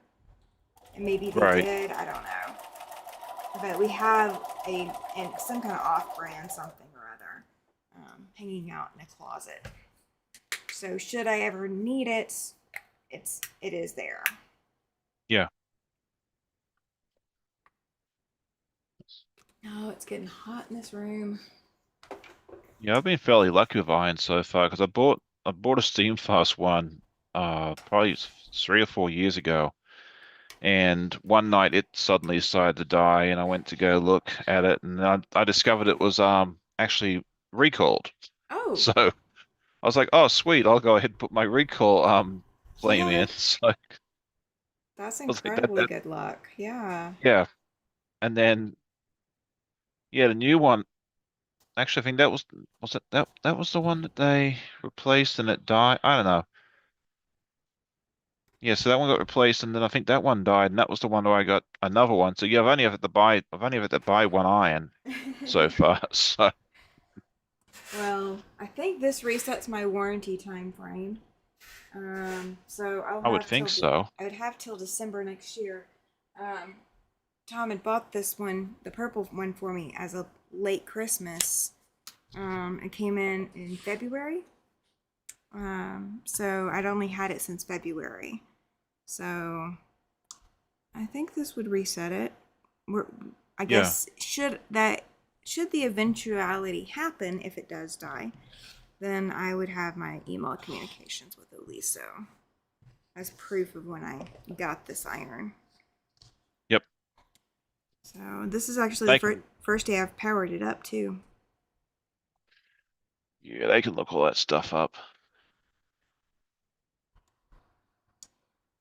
and maybe they right. did. I don't know, but we have and some kind of off-brand something or other hanging out in a closet. So should I ever need it, it is there. Yeah. Oh, it's getting hot in this room. Yeah, I've been fairly lucky with irons so far because I bought a steam fast one probably 3 or 4 years ago. And one night it suddenly decided to die, and I went to go look at it, and I discovered it was actually recalled. Oh, So I was like, oh sweet, I'll go ahead and put my recall flame in. what? So I That's was like incredibly good luck. Yeah. yeah. And then yeah, the new one actually I think that was the one that they replaced and it died. I don't know. Yeah, so that one got replaced, and then I think that one died, and that was the one where I got another one. So yeah, I've only had to buy one iron so far. So Well, I think this resets my warranty time frame. So I would think so. I would have till December next year. Um, Tom had bought this one, the purple one, for me as a late Christmas. It came in February. So I'd only had it since February. So I think this would reset it. We're, I Yeah. guess should the eventuality happen if it does die, then I would have my email communications with Eliso as proof of when I got this iron. Yep. So this is actually the They can first day I've powered it up too. yeah, they can look all that stuff up.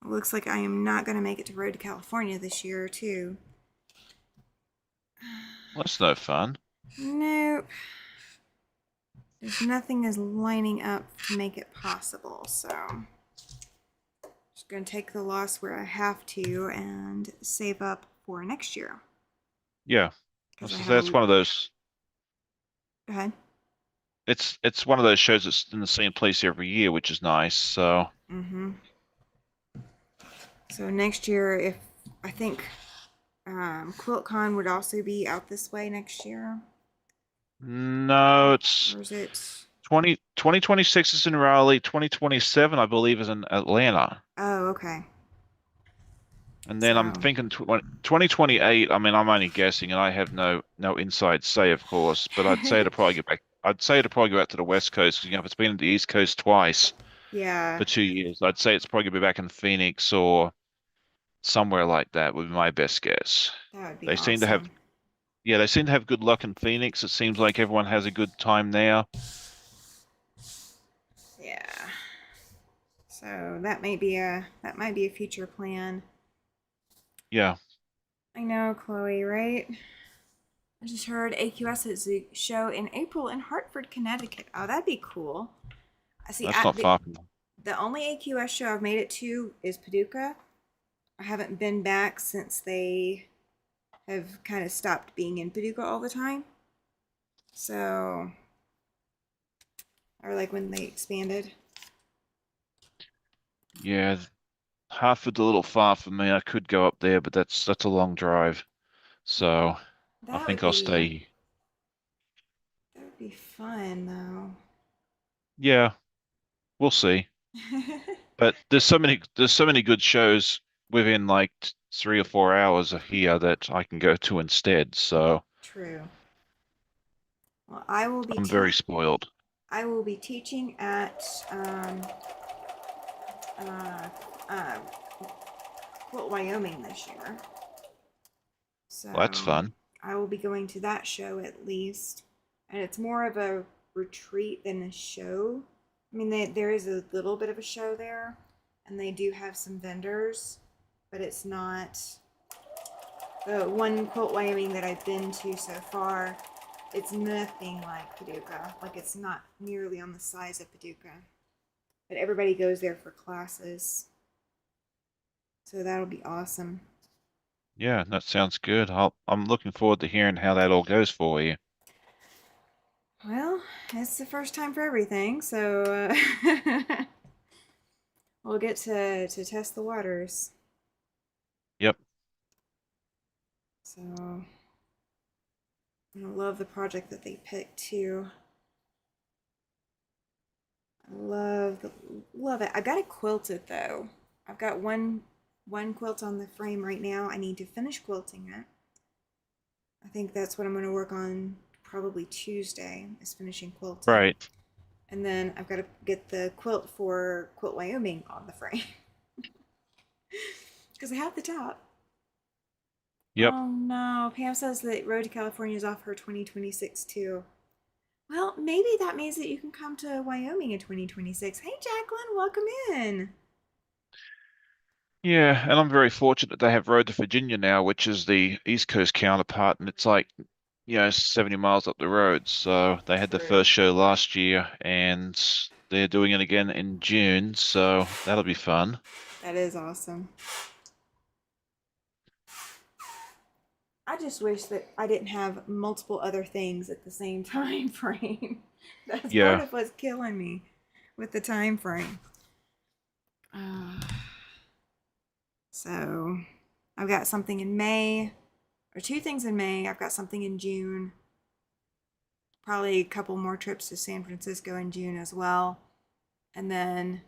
It looks like I am not going to make it to Road to California this year too. Well, that's no fun. Nope. There's nothing is lining up to make it possible, so just gonna take the loss where I have to and save up for next year. Yeah. Because I have That's a. one of those Go ahead. it's one of those shows that's in the same place every year, which is nice. So Mm-hmm. So next year, if I think QuiltCon would also be out this way next year, no, it's or is it? 2026 is in Raleigh, 2027 I believe is in Atlanta. Oh, okay. And then I'm So thinking 2028. I mean, I'm only guessing, and I have no inside say, of course. But I'd say to probably get back. I'd say to probably go back to the West Coast. You know, if it's been to the East Coast twice yeah, for 2 years, I'd say it's probably gonna be back in Phoenix or somewhere like that. Would be my best guess. that would be They seem to have, awesome. yeah, they seem to have good luck in Phoenix. It seems like everyone has a good time there. Yeah. So that might be a future plan. Yeah, I know, Chloe, right? I just heard AQS has a show in April in Hartford, Connecticut. Oh, that'd be cool. I see. that's not far from. The only AQS show I've made it to is Paducah. I haven't been back since they have kind of stopped being in Paducah all the time. So, or like when they expanded. Yeah, Hartford's a little far for me. I could go up there, but that's a long drive. So I That think would I'll be stay. that would be fun Yeah, we'll see. though. But there's so many good shows within like 3 or 4 hours of here that I can go to instead. So True. Well, I'm very spoiled. I will be teaching at uh, uh, Quilt, Wyoming this year. Well, that's So fun. I will be going to that show at least. And it's more of a retreat than a show. I mean, there is a little bit of a show there, and they do have some vendors, but it's not the one Quilt, Wyoming that I've been to so far. It's nothing like Paducah. Like, it's not nearly on the size of Paducah. But everybody goes there for classes. So that'll be awesome. Yeah, that sounds good. I'm looking forward to hearing how that all goes for you. Well, it's the first time for everything, so we'll get to test the waters. Yep. So I love the project that they picked too. I love it. I got it quilted though. I've got one quilt on the frame right now. I need to finish quilting it. I think that's what I'm going to work on probably Tuesday is finishing quilting. Right. And then I've got to get the quilt for Quilt Wyoming on the frame because I have the top. Yep. Oh no, Pam says that Road to California is off her 2026 too. Well, maybe that means that you can come to Wyoming in 2026. Hey, Jacqueline, welcome in. Yeah, and I'm very fortunate they have Road to Virginia now, which is the East Coast counterpart, and it's like, 70 miles up the road. So they had the True. first show last year, and they're doing it again in June, so that'll be fun. That is awesome. I just wish that I didn't have multiple other things at the same time frame. That's part Yeah. of what's killing me with the time frame. Uh, so I've got something in May, or two things in May. I've got something in June. Probably a couple more trips to San Francisco in June as well. And then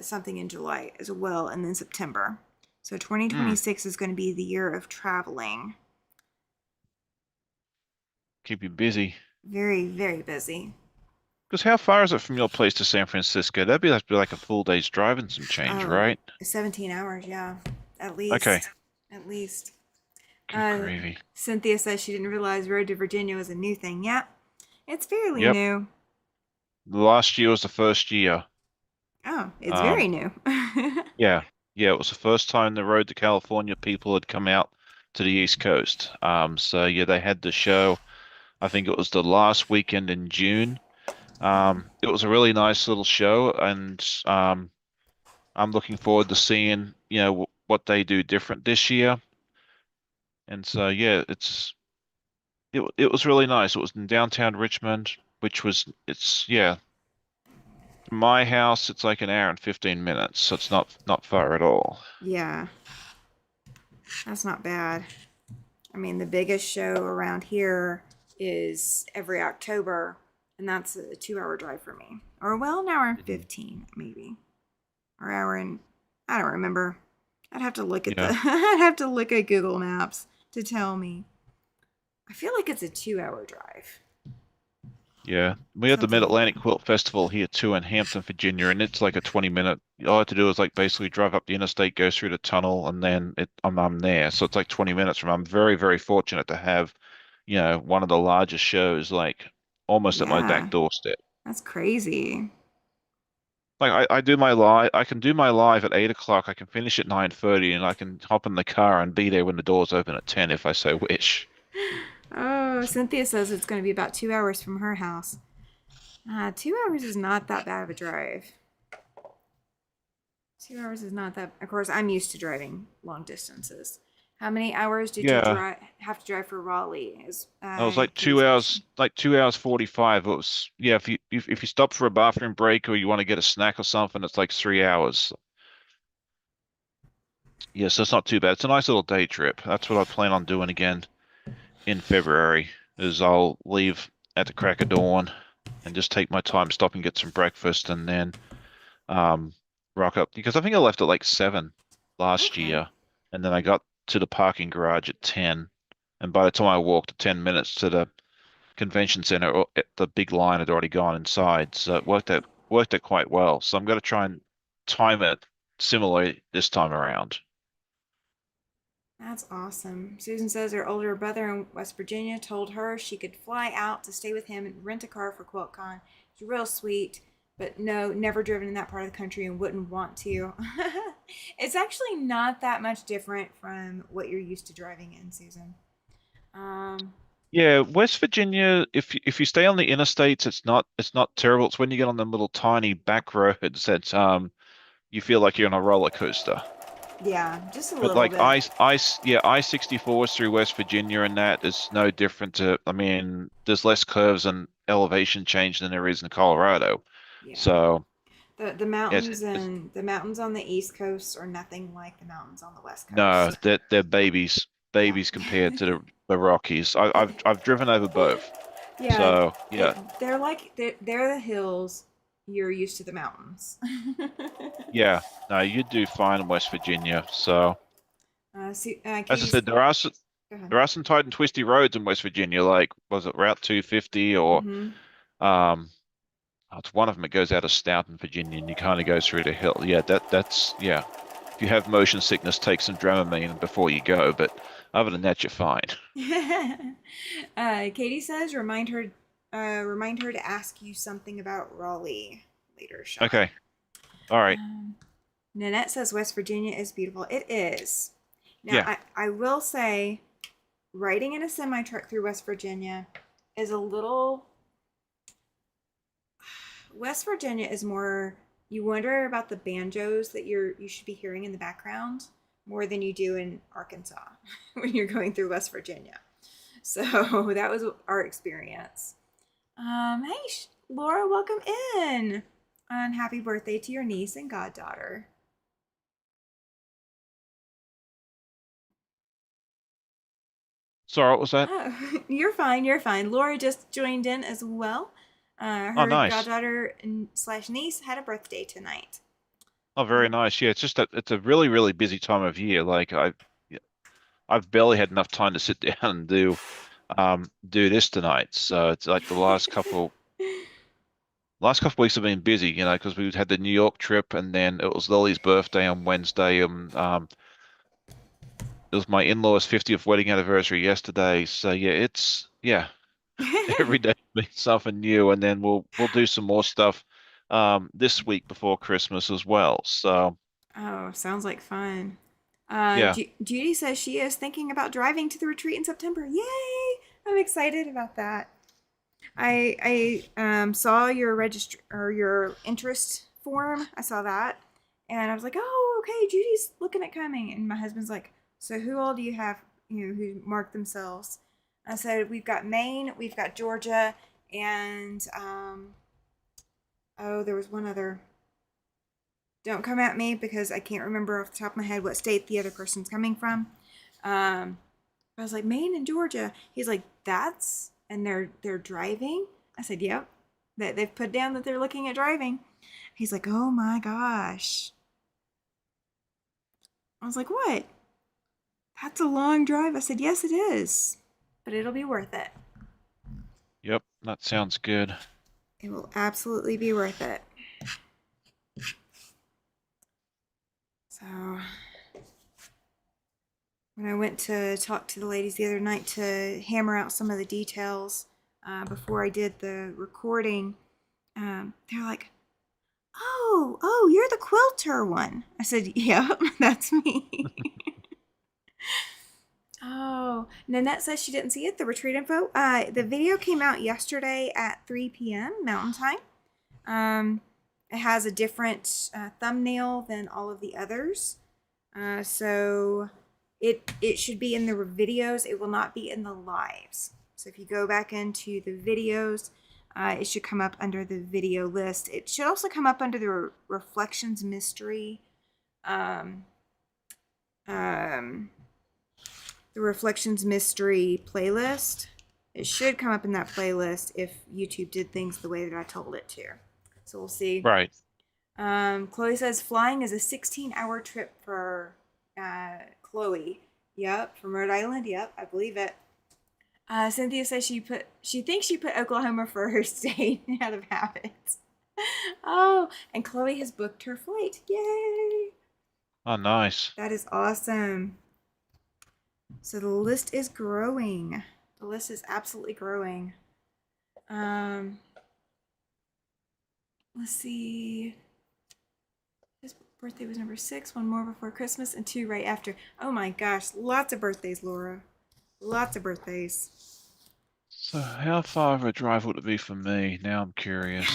something in July as well, and then September. So Hmm. 2026 is going to be the year of traveling. Keep you busy. Very, very busy. Because how far is it from your place to San Francisco? That'd be like a full day's drive and some change, Oh, right? 17 hours, yeah. At Okay. least. At least. Good Uh, gravy. Cynthia says she didn't realize Road to Virginia was a new thing. Yeah, it's fairly Yep. new. Last year was the first year. Oh, it's very Um, new. yeah. Yeah, it was the first time the Road to California people had come out to the East Coast. So yeah, they had the show. I think it was the last weekend in June. It was a really nice little show, and I'm looking forward to seeing, what they do different this year. And so yeah, it was really nice. It was in downtown Richmond, which was it's yeah, from my house it's like an hour and 15 minutes, so it's not far at all. Yeah, that's not bad. I mean, the biggest show around here is every October, and that's a 2 hour drive for me. Or, well, an hour and Mhm. 15, maybe. Or hour and, I don't remember. I'd have to look at the Yeah. I'd have to look at Google Maps to tell me. I feel like it's a 2 hour drive. Yeah, we had the Something like Mid-Atlantic that. Quilt Festival here too in Hampton, Virginia, and it's like a 20-minute. All I had to do was like basically drive up the interstate, go through the tunnel, and then I'm there. So it's like 20 minutes from. I'm very, very fortunate to have, one of the largest shows like almost at my Yeah. back doorstep. That's crazy. Like I do my live, I can do my live at 8 o'clock. I can finish at 9:30, and I can hop in the car and be there when the doors open at 10 if I so wish. Oh, Cynthia says it's going to be about 2 hours from her house. 2 hours is not that bad of a drive. 2 hours is not that. Of course, I'm used to driving long distances. How many hours did you Yeah. drive have to drive for Raleigh? Is It was like Katie's question. 2 hours 45. It was yeah. If you stop for a bathroom break or you want to get a snack or something, it's like 3 hours. Yeah, so it's not too bad. It's a nice little day trip. That's what I plan on doing again in February. Is I'll leave at the crack of dawn and just take my time, stop and get some breakfast, and then um rock up because I think I left at like 7 last Okay. year, and then I got to the parking garage at 10, and by the time I walked 10 minutes to the convention center, the big line had already gone inside, so it worked out quite well. So I'm going to try and time it similarly this time around. That's awesome. Susan says her older brother in West Virginia told her she could fly out to stay with him and rent a car for QuiltCon. It's real sweet, but no, never driven in that part of the country and wouldn't want to. It's actually not that much different from what you're used to driving in, Susan. Um, Yeah, West Virginia, if you stay on the interstates, it's not terrible. It's when you get on them little tiny back roads that you feel like you're on a roller coaster. yeah, just a But little like bit. yeah, I-64 through West Virginia and that is no different to, I mean, there's less curves and elevation change than there is in Colorado. Yeah. So The it's, mountains it's and the mountains on the East Coast are nothing like the mountains on the West no, Coast. they're babies, Yeah. babies compared to the Rockies. I've driven over both. Yeah, So yeah, they're the hills. You're used to the mountains. yeah. No, you do fine in West Virginia. So as I Katie's. said, Go ahead. there are some tight and twisty roads in West Virginia, like was it Route 250 or Mm-hmm. um it's one of them that goes out of Stoughton, Virginia, and you kind of go through the hill. Yeah, that's yeah. If you have motion sickness, take some Dramamine before you go. But other than that, you're fine. Katie says remind her to ask you something about Raleigh later, Sean. Okay. All right. Um, Nanette says West Virginia is beautiful. It is. Now, Yeah. I will say, riding in a semi truck through West Virginia is a little. West Virginia is more. You wonder about the banjos that you should be hearing in the background more than you do in Arkansas when you're going through West Virginia. So that was our experience. Hey, Laura, welcome in. And happy birthday to your niece and goddaughter. Sorry, what was that? Oh, you're fine. You're fine. Laura just joined in as well. Oh, Her nice. goddaughter and slash niece had a birthday tonight. Oh, very nice. Yeah, it's just that it's a really, really busy time of year. Like yeah, I've barely had enough time to sit down and do this tonight. So it's like the last couple weeks have been busy, because we had the New York trip and then it was Lily's birthday on Wednesday. It was my in-laws' 50th wedding anniversary yesterday. So yeah, yeah, every day means something new, and then we'll do some more stuff this week before Christmas as well. So Oh, sounds like fun. yeah. Judy says she is thinking about driving to the retreat in September. Yay! I'm excited about that. I saw your register or your interest form. I saw that, and I was like, oh, okay, Judy's looking at coming. And my husband's like, so who all do you have? Who marked themselves? I said we've got Maine, we've got Georgia, and oh, there was one other. Don't come at me because I can't remember off the top of my head what state the other person's coming from. Um, I was like, Maine and Georgia. He's like, that's and they're driving. I said, yep. That they've put down that they're looking at driving. He's like, oh my gosh. I was like, what? That's a long drive. I said, yes, it is, but it'll be worth it. Yep, that sounds good. It will absolutely be worth it. So, when I went to talk to the ladies the other night to hammer out some of the details before I did the recording, they're like, oh, you're the quilter one. I said, yep, that's me. Oh, Nanette says she didn't see it. The retreat info. The video came out yesterday at 3 p.m. Mountain Time. It has a different thumbnail than all of the others. So it should be in the videos. It will not be in the lives. So if you go back into the videos, it should come up under the video list. It should also come up under the Reflections Mystery. The Reflections Mystery playlist. It should come up in that playlist if YouTube did things the way that I told it to. So we'll see. Right. Chloe says flying is a 16-hour trip for Chloe. Yep, from Rhode Island. Yep, I believe it. Cynthia says she thinks she put Oklahoma first, staying out of habit. Oh, and Chloe has booked her flight. Yay! Oh, nice. That is awesome. So the list is growing. The list is absolutely growing. Let's see. His birthday was number 6, one more before Christmas, and 2 right after. Oh my gosh, lots of birthdays, Laura. Lots of birthdays. So how far of a drive would it be for me? Now I'm curious.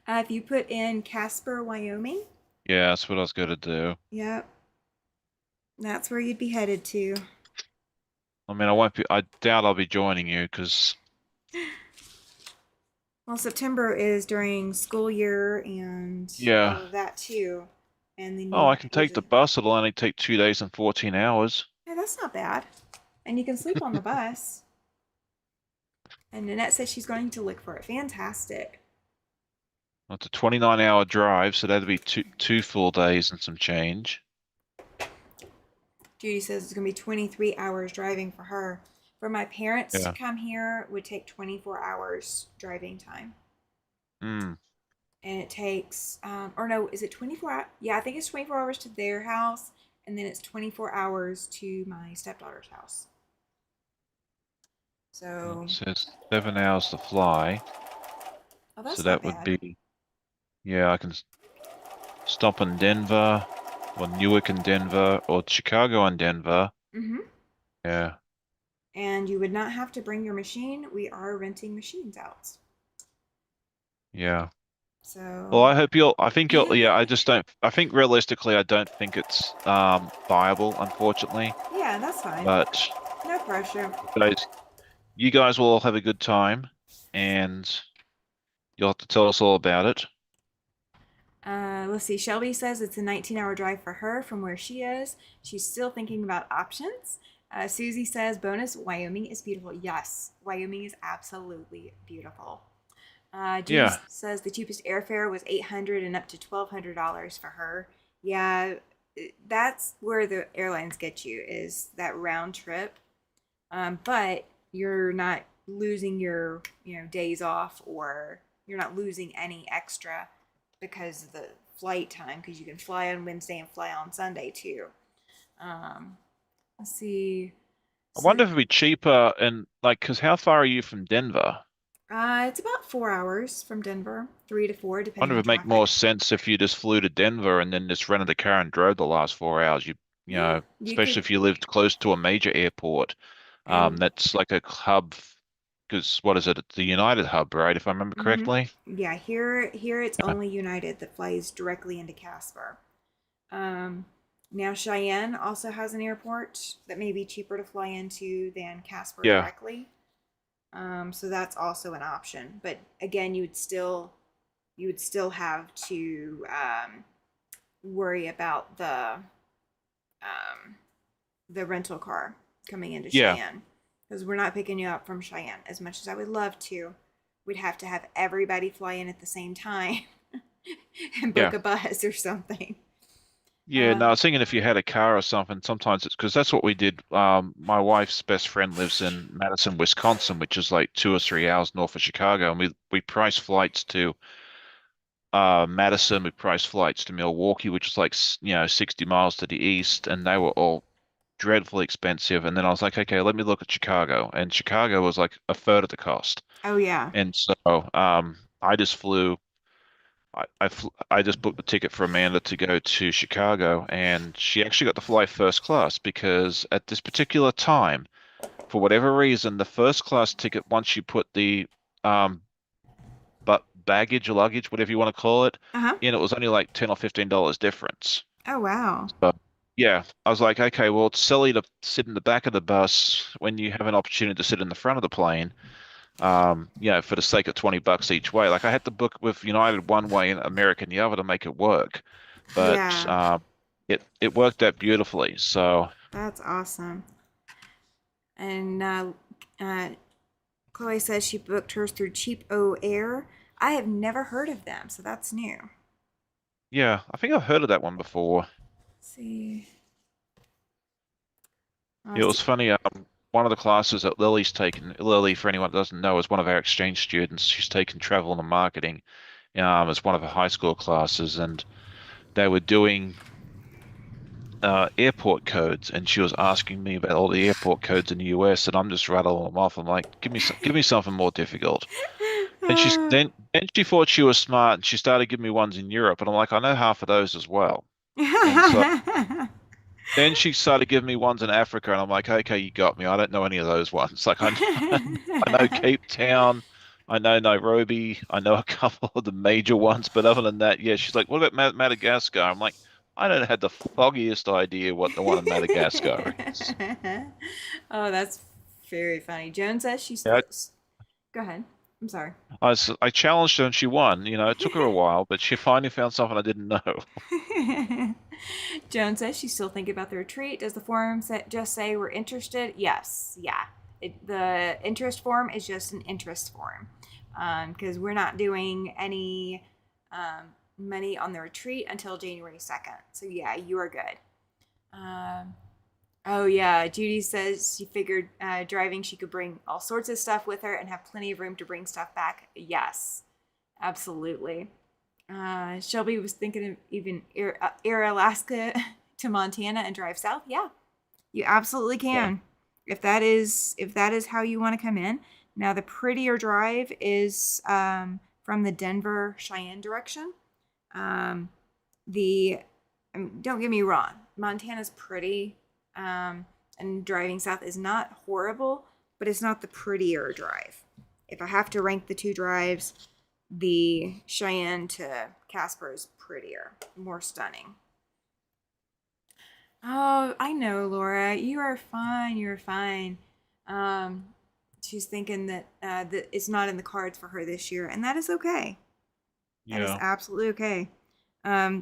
If you put in Casper, Wyoming, Yeah, that's what I was gonna do. yep, that's where you'd be headed to. I mean, I doubt I'll be joining you because, Well, September is during school year and all yeah. of that too. And then Oh, you I can take the bus. It'll only take 2 days and 14 hours. yeah, that's not bad. And you can sleep on the bus. And Nanette says she's going to look for it. Fantastic. Well, it's a 29-hour drive, so that'd be two full days and some change. Judy says it's going to be 23 hours driving for her. For my parents to Yeah. come here would take 24 hours driving time. Hmm. And it takes, or no, is it 24 hours? Yeah, I think it's 24 hours to their house. And then it's 24 hours to my stepdaughter's house. So, It says 7 hours to fly. oh, that's So not that would bad. be, yeah, I can stop in Denver, or Newark and Denver, or Chicago and Denver. Mm-hmm. Yeah. And you would not have to bring your machine. We are renting machines out. Yeah. So, Well, I think yeah, I think realistically, I don't think it's viable, unfortunately. yeah, that's fine. But No pressure. guys, you guys will all have a good time, and you'll have to tell us all about it. Let's see. Shelby says it's a 19-hour drive for her from where she is. She's still thinking about options. Susie says, bonus, Wyoming is beautiful. Yes, Wyoming is absolutely beautiful. Judy Yeah. says the cheapest airfare was $800 and up to $1,200 for her. Yeah, that's where the airlines get you, is that round trip. But you're not losing your days off, or you're not losing any extra because of the flight time, because you can fly on Wednesday and fly on Sunday too. Let's see. I So, wonder if it'd be cheaper and like, because how far are you from Denver? it's about 4 hours from Denver, 3 to 4, I depending wonder if on it'd make more traffic. sense if you just flew to Denver and then just rented a car and drove the last 4 hours. You Yeah, know, you especially could, if you lived close to a major airport. and That's like a hub, because what is it? It's the United hub, right? If I remember mm-hmm. correctly. Yeah, here it's Yeah. only United that flies directly into Casper. Now Cheyenne also has an airport that may be cheaper to fly into than Casper Yeah. directly. So that's also an option. But again, you would still have to worry about the rental car coming into Yeah. Cheyenne, because we're not picking you up from Cheyenne. As much as I would love to, we'd have to have everybody fly in at the same time and book Yeah. a bus or something. Yeah, no, I was thinking if you had a car or something, sometimes it's because that's what we did. My wife's best friend lives in Madison, Wisconsin, which is like 2 or 3 hours north of Chicago, and we priced flights to Madison, we priced flights to Milwaukee, which is like 60 miles to the east, and they were all dreadfully expensive. And then I was like, okay, let me look at Chicago, and Chicago was like a third of the cost. Oh yeah. And so I just flew. I just booked the ticket for Amanda to go to Chicago, and she actually got to fly first class because at this particular time, for whatever reason, the first class ticket, once you put the um but baggage or luggage, whatever you want to call it, Uh-huh. in, it was only like $10 or $15 difference. Oh wow. So yeah, I was like, okay, well, it's silly to sit in the back of the bus when you have an opportunity to sit in the front of the plane. For the sake of $20 each way. Like I had to book with United one way and American the other to make it work, but Yeah. it worked out beautifully. So That's awesome. And uh, Chloe says she booked hers through Cheap O Air. I have never heard of them, so that's new. yeah, I think I've heard of that one before. Let's see. It was funny. One of the classes that Lily's taken, Lily, for anyone that doesn't know, is one of our exchange students. She's taken travel and marketing, as one of her high school classes, and they were doing airport codes, and she was asking me about all the airport codes in the US, and I'm just rattling them off. I'm like, give me something more difficult. And she's Uh, then she thought she was smart, and she started giving me ones in Europe, and I'm like, I know half of those as well. And so then she started giving me ones in Africa, and I'm like, okay, you got me. I don't know any of those ones. Like I know Cape Town, I know Nairobi, I know a couple of the major ones, but other than that, yeah, she's like, what about Madagascar? I'm like, I don't have the foggiest idea what the one in Madagascar is. Oh, that's very funny. Joan says she's Yeah, still. Go ahead. I'm sorry. I challenged her and she won. It took her a while, but she finally found something I didn't know. Joan says she's still thinking about the retreat. Does the forum just say we're interested? Yes. Yeah. The interest form is just an interest form because we're not doing any money on the retreat until January 2nd. So, yeah, you are good. Um, oh, yeah. Judy says she figured driving, she could bring all sorts of stuff with her and have plenty of room to bring stuff back. Yes, absolutely. Shelby was thinking of even air Alaska to Montana and drive south. Yeah, you absolutely Yeah. can. If that is how you want to come in. Now the prettier drive is from the Denver Cheyenne direction. Um, the don't get me wrong, Montana's pretty, and driving south is not horrible, but it's not the prettier drive. If I have to rank the two drives, the Cheyenne to Casper is prettier, more stunning. Oh, I know, Laura. You are fine. You're fine. Um, she's thinking that it's not in the cards for her this year, and that is okay. That is Yeah. absolutely okay.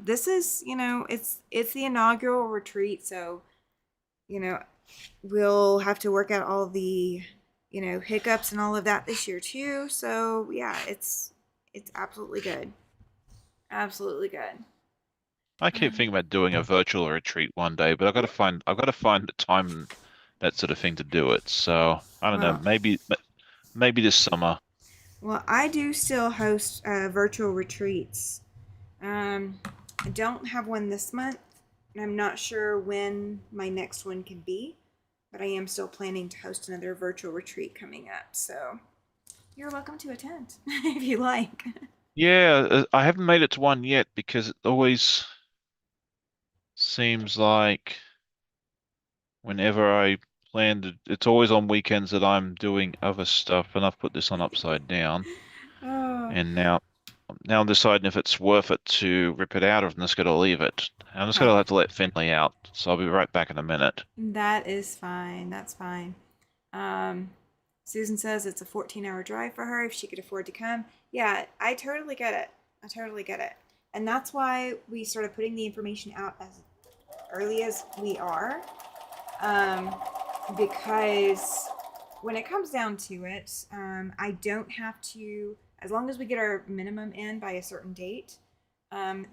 This is, it's the inaugural retreat, so you know, we'll have to work out all the, hiccups and all of that this year too. So yeah, it's absolutely good. Absolutely good. I keep thinking about doing a virtual retreat one day, but I've got to find the time and that sort of thing to do it. So I don't know, Well, maybe this summer. well, I do still host virtual retreats. Um, I don't have one this month, and I'm not sure when my next one can be, but I am still planning to host another virtual retreat coming up. So you're welcome to attend if you like. Yeah, I haven't made it to one yet because it always seems like whenever I planned it, it's always on weekends that I'm doing other stuff, and I've put this on upside down, Oh, and now I'm deciding if it's worth it to rip it out or if I'm just going to leave it. I'm just going to oh, have to let Finley out, so I'll be right back in a minute. that is fine. That's fine. Um, Susan says it's a 14-hour drive for her if she could afford to come. Yeah, I totally get it. I totally get it. And that's why we started putting the information out as early as we are. Um, because when it comes down to it, I don't have to, as long as we get our minimum in by a certain date,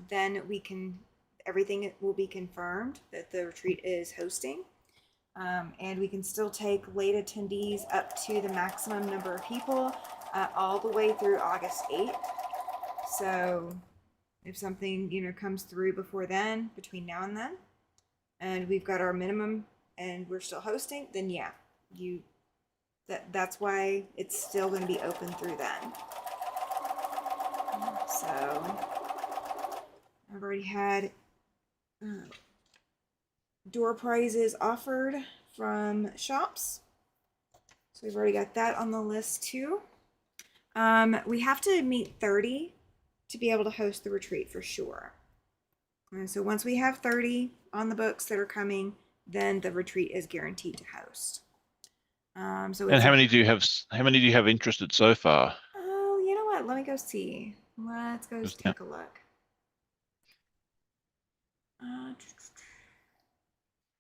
then we can, everything will be confirmed that the retreat is hosting. And we can still take late attendees up to the maximum number of people all the way through August 8th. So if something, comes through before then, between now and then, and we've got our minimum and we're still hosting, then yeah, that's why it's still going to be open through then. So I've already had door prizes offered from shops. So we've already got that on the list too. We have to meet 30 to be able to host the retreat for sure. And so once we have 30 on the books that are coming, then the retreat is guaranteed to host. So And how many do you have? How many do you have interested so far? Oh, you know what? Let me go see. Let's go take a look.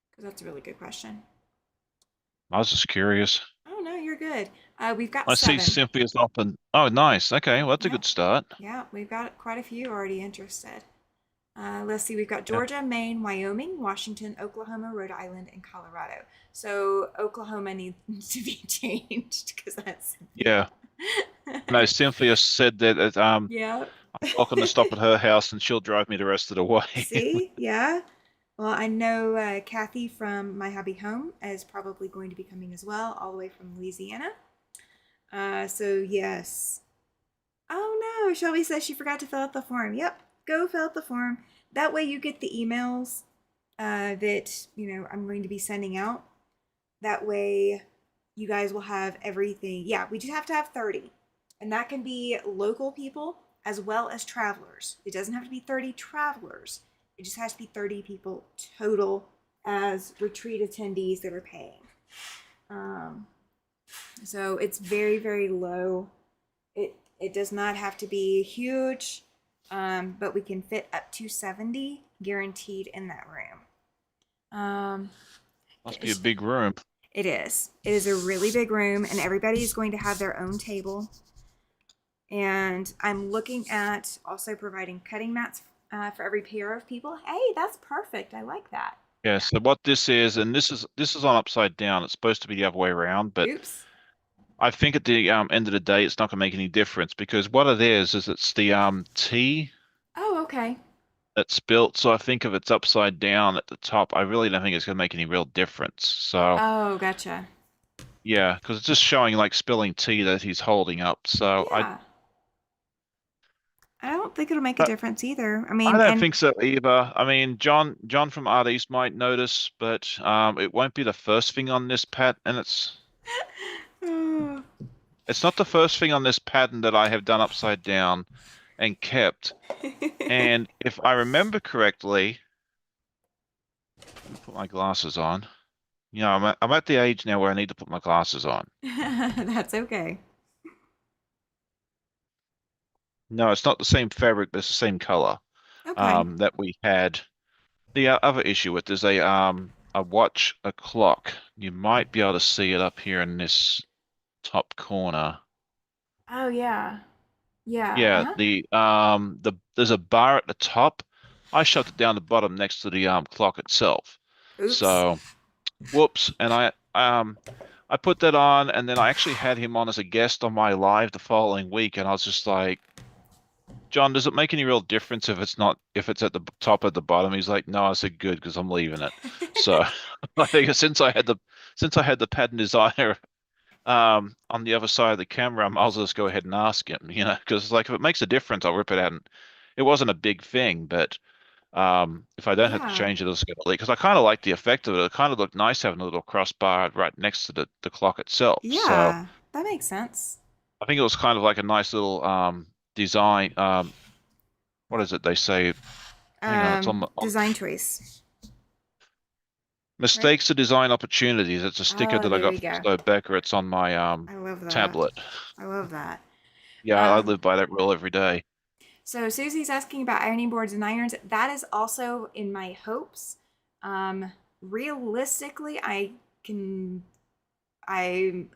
Because that's a really good question. I was just curious. Oh no, you're good. We've got I see 7. Cynthia's up and oh, nice. Okay, well that's a Yep. good start. Yeah, we've got quite a few already interested. Let's see, we've got Yeah. Georgia, Maine, Wyoming, Washington, Oklahoma, Rhode Island, and Colorado. So Oklahoma needs to be changed because that's Yeah. No, Cynthia said that yeah. I'm not going to stop at her house and she'll drive me the rest of the way. See, yeah. Well, I know Kathy from My Hobby Home is probably going to be coming as well, all the way from Louisiana. So yes. Oh no, Shelby says she forgot to fill out the form. Yep, go fill out the form. That way you get the emails that I'm going to be sending out. That way you guys will have everything. Yeah, we just have to have 30. And that can be local people as well as travelers. It doesn't have to be 30 travelers. It just has to be 30 people total as retreat attendees that are paying. So it's very, very low. It does not have to be huge, but we can fit up to 70 guaranteed in that room. Must be a big room. It is. It is a really big room, and everybody is going to have their own table. And I'm looking at also providing cutting mats for every pair of people. Hey, that's perfect. I like that. Yeah, so what this is, and this is on upside down. It's supposed to be the other way around, but Oops. I think at the end of the day, it's not going to make any difference because what it is it's the tea Oh, okay. that's built. So I think if it's upside down at the top, I really don't think it's going to make any real difference. So Oh, gotcha. yeah, because it's just showing like spilling tea that he's holding up. So Yeah. I don't think it'll make a but difference either. I I mean, don't and think so either. I mean, John from Art East might notice, but it won't be the first thing on this pat, and it's not the first thing on this pattern that I have done upside down and kept. And if I remember correctly, let me put my glasses on. I'm at the age now where I need to put my glasses on. that's okay. No, it's not the same fabric, but it's the same color Okay. that we had. The other issue with is a watch, a clock. You might be able to see it up here in this top corner. Oh yeah. Yeah. Yeah, Uh-huh. there's a bar at the top. I shoved it down the bottom next to the clock itself. Oops. So, whoops. And I put that on, and then I actually had him on as a guest on my live the following week, and I was just like, John, does it make any real difference if it's at the top or the bottom? He's like, no. I said, good, because I'm leaving it. So I think since I had the pattern designer on the other side of the camera, I might as well just go ahead and ask him, because like if it makes a difference, I'll rip it out. And it wasn't a big thing, but if I don't have to Yeah. change it, I'll just get it because I kind of like the effect of it. It kind of looked nice having a little crossbar right next to the clock itself. So Yeah. That makes sense. I think it was kind of like a nice little design. What is it they say? Hang on, it's on the Design choice. Right? mistakes to design opportunities. It's a sticker Oh, that I there got we from go. Stowe Becker. It's on my I love that. tablet. I love that. Yeah, I Um, live by that rule every day. so Susie's asking about ironing boards and irons. That is also in my hopes. Realistically, I'm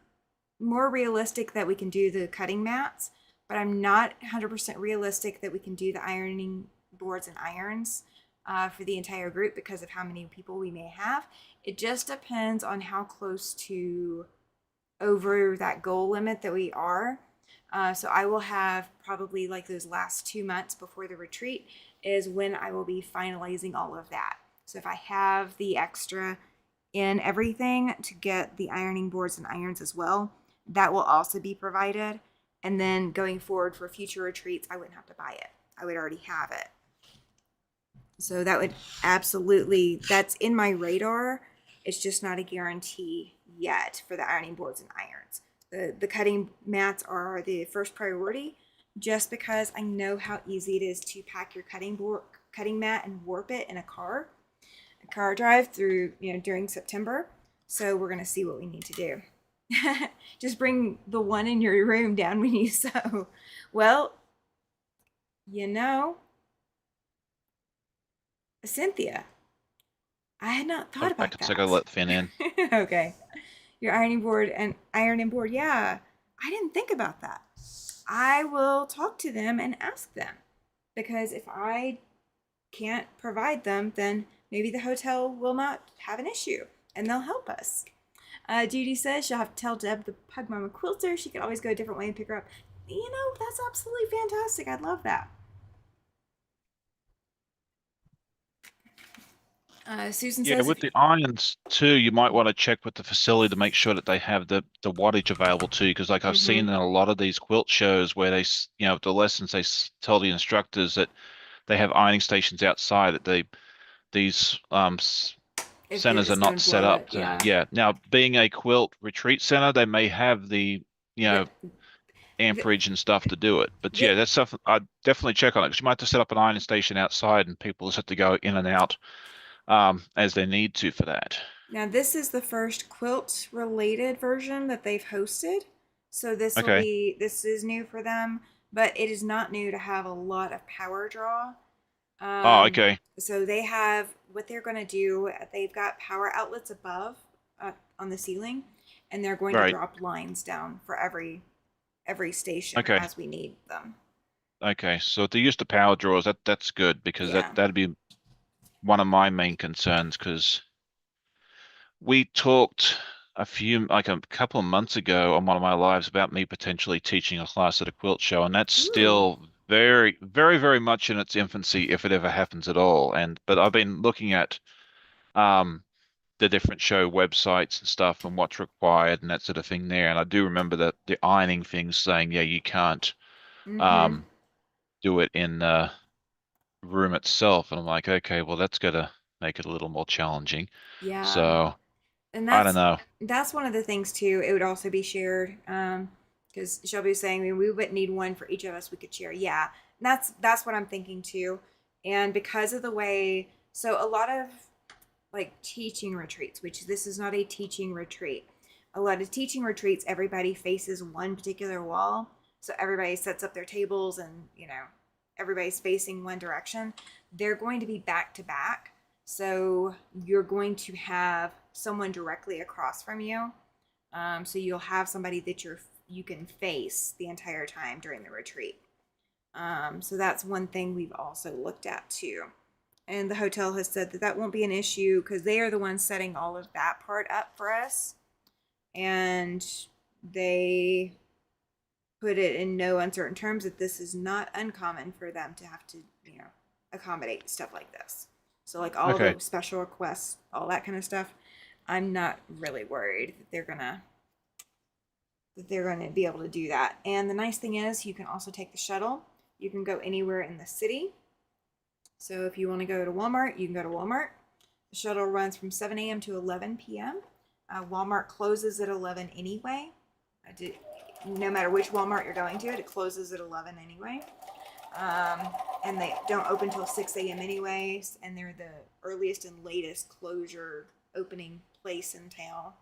more realistic that we can do the cutting mats, but I'm not 100% realistic that we can do the ironing boards and irons. for the entire group because of how many people we may have. It just depends on how close to over that goal limit that we are. So I will have probably like those last 2 months before the retreat is when I will be finalizing all of that. So if I have the extra in everything to get the ironing boards and irons as well, that will also be provided. And then going forward for future retreats, I wouldn't have to buy it. I would already have it. So that would absolutely, that's in my radar. It's just not a guarantee yet for the ironing boards and irons. The cutting mats are the first priority just because I know how easy it is to pack your cutting mat and warp it in a car drive through, during September. So we're going to see what we need to do. Just bring the one in your room down when you sew. Well, Cynthia, I had not thought about Back a that. second, let Finn in. Okay. Your ironing board and ironing board. Yeah, I didn't think about that. I will talk to them and ask them because if I can't provide them, then maybe the hotel will not have an issue and they'll help us. Judy says she'll have to tell Deb the Pug Mama quilter. She could always go a different way and pick her up. That's absolutely fantastic. I'd love that. Susan Yeah, says, with the irons too, you might want to check with the facility to make sure that they have the wattage available too, because like I've seen in a lot of these quilt shows where the lessons tell the instructors that they have ironing stations outside that these centers are not set up to. Yeah. Now, being a quilt retreat center, they may have the the, amperage and stuff to do it. But the, yeah, that's stuff I'd definitely check on it because you might have to set up an ironing station outside and people just have to go in and out as they need to for that. Now, this is the first quilt related version that they've hosted. So this Okay. this is new for them, but it is not new to have a lot of power draw. Oh, okay. So they have what they're going to do. They've got power outlets above on the ceiling, and they're going to Right. drop lines down for every station Okay. as we need them. Okay. So if they're used to power drawers, that's good because Yeah. that'd be one of my main concerns because we talked a couple of months ago on one of my lives about me potentially teaching a class at a quilt show, and that's Ooh. still very, very, very much in its infancy if it ever happens at all. But I've been looking at um the different show websites and stuff and what's required and that sort of thing there. And I do remember that the ironing thing saying, yeah, you can't Mm-hmm. um do it in the room itself. And I'm like, okay, well that's gonna make it a little more challenging. Yeah. So And I don't know. that's one of the things too. It would also be shared because Shelby was saying, I mean, we would need one for each of us we could share. Yeah, and that's what I'm thinking too. And because of the way, so a lot of like teaching retreats, which this is not a teaching retreat. A lot of teaching retreats, everybody faces one particular wall, so everybody sets up their tables and everybody's facing one direction. They're going to be back to back. So you're going to have someone directly across from you. So you'll have somebody that you can face the entire time during the retreat. So that's one thing we've also looked at too. And the hotel has said that won't be an issue because they are the ones setting all of that part up for us. And they put it in no uncertain terms that this is not uncommon for them to have to, accommodate stuff like this. So like all Okay. the special requests, all that kind of stuff, I'm not really worried that they're gonna be able to do that. And the nice thing is you can also take the shuttle. You can go anywhere in the city. So if you want to go to Walmart, you can go to Walmart. The shuttle runs from 7 a.m. to 11 p.m. Walmart closes at 11 anyway. No matter which Walmart you're going to, it closes at 11 anyway. And they don't open till 6 a.m. anyways, and they're the earliest and latest closure opening place in town.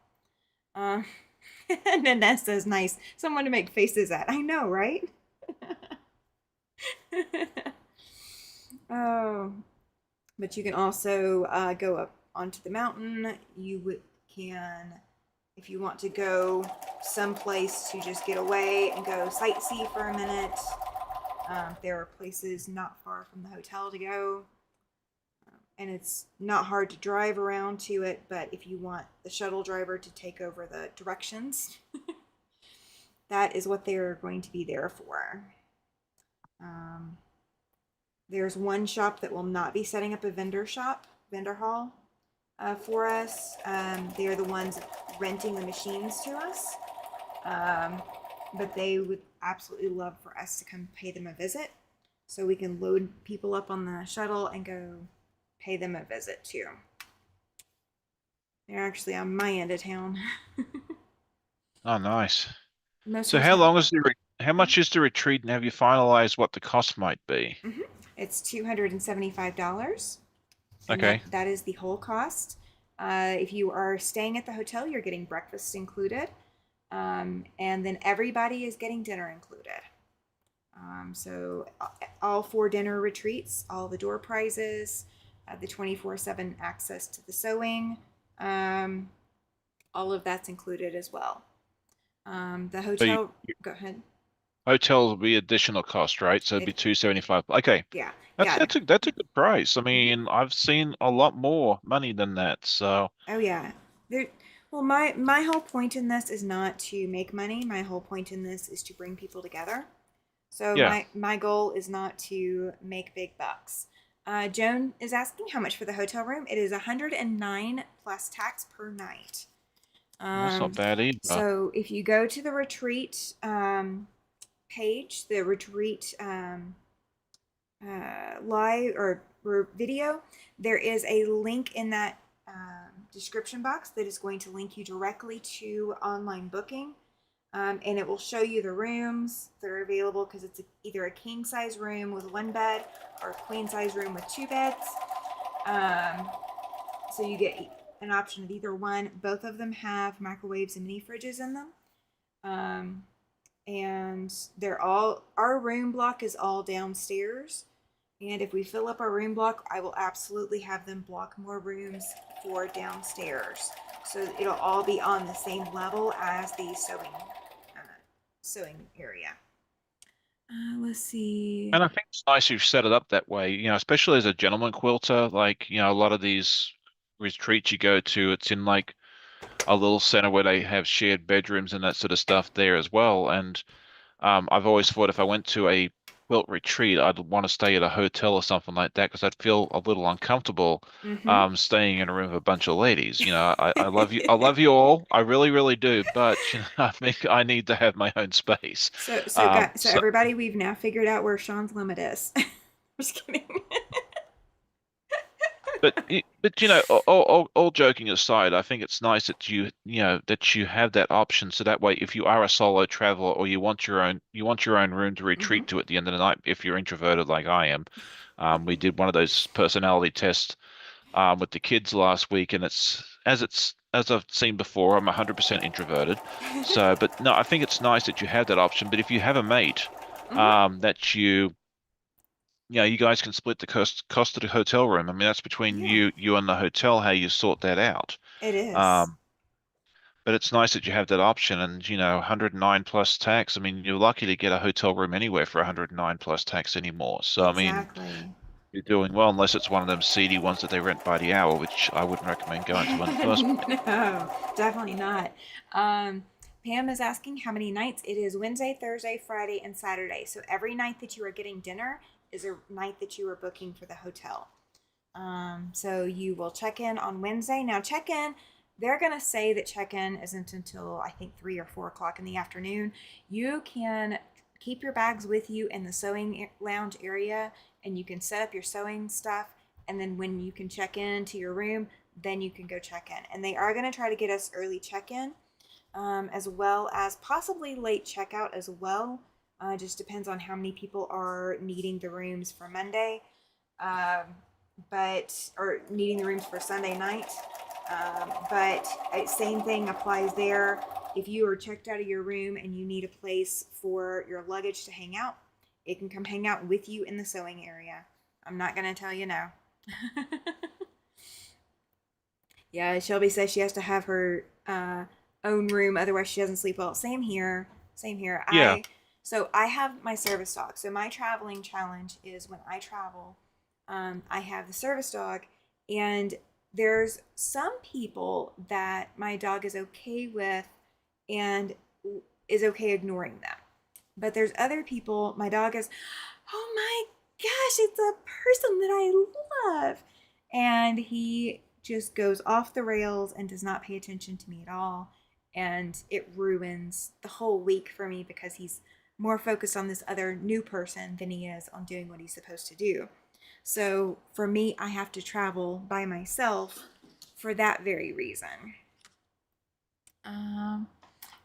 And Nanette says, nice. Someone to make faces at. I know, right? Oh, but you can also go up onto the mountain. You can, if you want to go someplace to just get away and go sightsee for a minute. There are places not far from the hotel to go. and it's not hard to drive around to it. But if you want the shuttle driver to take over the directions, that is what they're going to be there for. Um, there's one shop that will not be setting up a vendor hall for us. They're the ones renting the machines to us. But they would absolutely love for us to come pay them a visit so we can load people up on the shuttle and go pay them a visit too. They're actually on my end of town. Oh, nice. Most So of the how time, long is how much is the retreat, and have you finalized what the cost might be? it's $275, and Okay. that is the whole cost. If you are staying at the hotel, you're getting breakfast included, and then everybody is getting dinner included. So all 4 dinner retreats, all the door prizes, the 24/7 access to the sewing, all of that's included as well. The So hotel, go ahead. hotels will be additional cost, right? So it'd be It, 275. Okay. yeah, That's yeah. that's a that's a good price. I Mhm. mean, I've seen a lot more money than that. So Oh yeah. There. Well, my whole point in this is not to make money. My whole point in this is to bring people together. So yeah. my goal is not to make big bucks. Joan is asking how much for the hotel room. It is 109 plus tax per night. That's not Um, bad either. so if you go to the retreat page, the retreat live or video, there is a link in that description box that is going to link you directly to online booking. And it will show you the rooms that are available because it's either a king size room with 1 bed or a queen size room with 2 beds. Um, so you get an option of either one. Both of them have microwaves and mini fridges in them. Um, and they're all, our room block is all downstairs. And if we fill up our room block, I will absolutely have them block more rooms for downstairs. So it'll all be on the same level as the sewing area. Let's see. And I think it's nice you've set it up that way, especially as a gentleman quilter, like, a lot of these retreats you go to, it's in like a little center where they have shared bedrooms and that sort of stuff there as well. And I've always thought if I went to a quilt retreat, I'd want to stay at a hotel or something like that because I'd feel a little uncomfortable Mm-hmm. staying in a room with a bunch of ladies. I love you, I love you all, I really, really do, but I think I need to have my own space. So So, everybody, we've now figured out where Sean's limit is. Just kidding. but all joking aside, I think it's nice that you have that option. So that way, if you are a solo traveler or you want your own room to Mm-hmm. retreat to at the end of the night, if you're introverted like I am, we did one of those personality tests with the kids last week, and as I've seen before, I'm 100% introverted. So, but no, I think it's nice that you have that option. But if you have a mate, Mm-hmm. that you guys can split the cost of the hotel room. I mean, that's between Yeah, you and the hotel how you sort that out. it is. Um, but it's nice that you have that option, and 109 plus tax. I mean, you're lucky to get a hotel room anywhere for 109 plus tax anymore. So I mean, Exactly. you're doing well, unless it's one of them seedy ones that they rent by the hour, which I wouldn't recommend going to in the first place. No, definitely not. Um, Pam is asking how many nights. It is Wednesday, Thursday, Friday, and Saturday. So every night that you are getting dinner is a night that you are booking for the hotel. So you will check in on Wednesday. Now, check in, they're going to say that check in isn't until I think 3 or 4 o'clock in the afternoon. You can keep your bags with you in the sewing lounge area and you can set up your sewing stuff. And then when you can check in to your room, then you can go check in. And they are going to try to get us early check in, as well as possibly late checkout as well. Just depends on how many people are needing the rooms for Monday. Um, but or needing the rooms for Sunday night. But same thing applies there. If you are checked out of your room and you need a place for your luggage to hang out, it can come hang out with you in the sewing area. I'm not gonna tell you no. Yeah, Shelby says she has to have her own room, otherwise she doesn't sleep well. Same here. Same here. Yeah. I have my service dog. So my traveling challenge is when I travel, I have the service dog, And there's some people that my dog is okay with and is okay ignoring them. But there's other people, my dog is, oh my gosh, it's a person that I love. And he just goes off the rails and does not pay attention to me at all. And it ruins the whole week for me because he's more focused on this other new person than he is on doing what he's supposed to do. So for me, I have to travel by myself for that very reason. Um,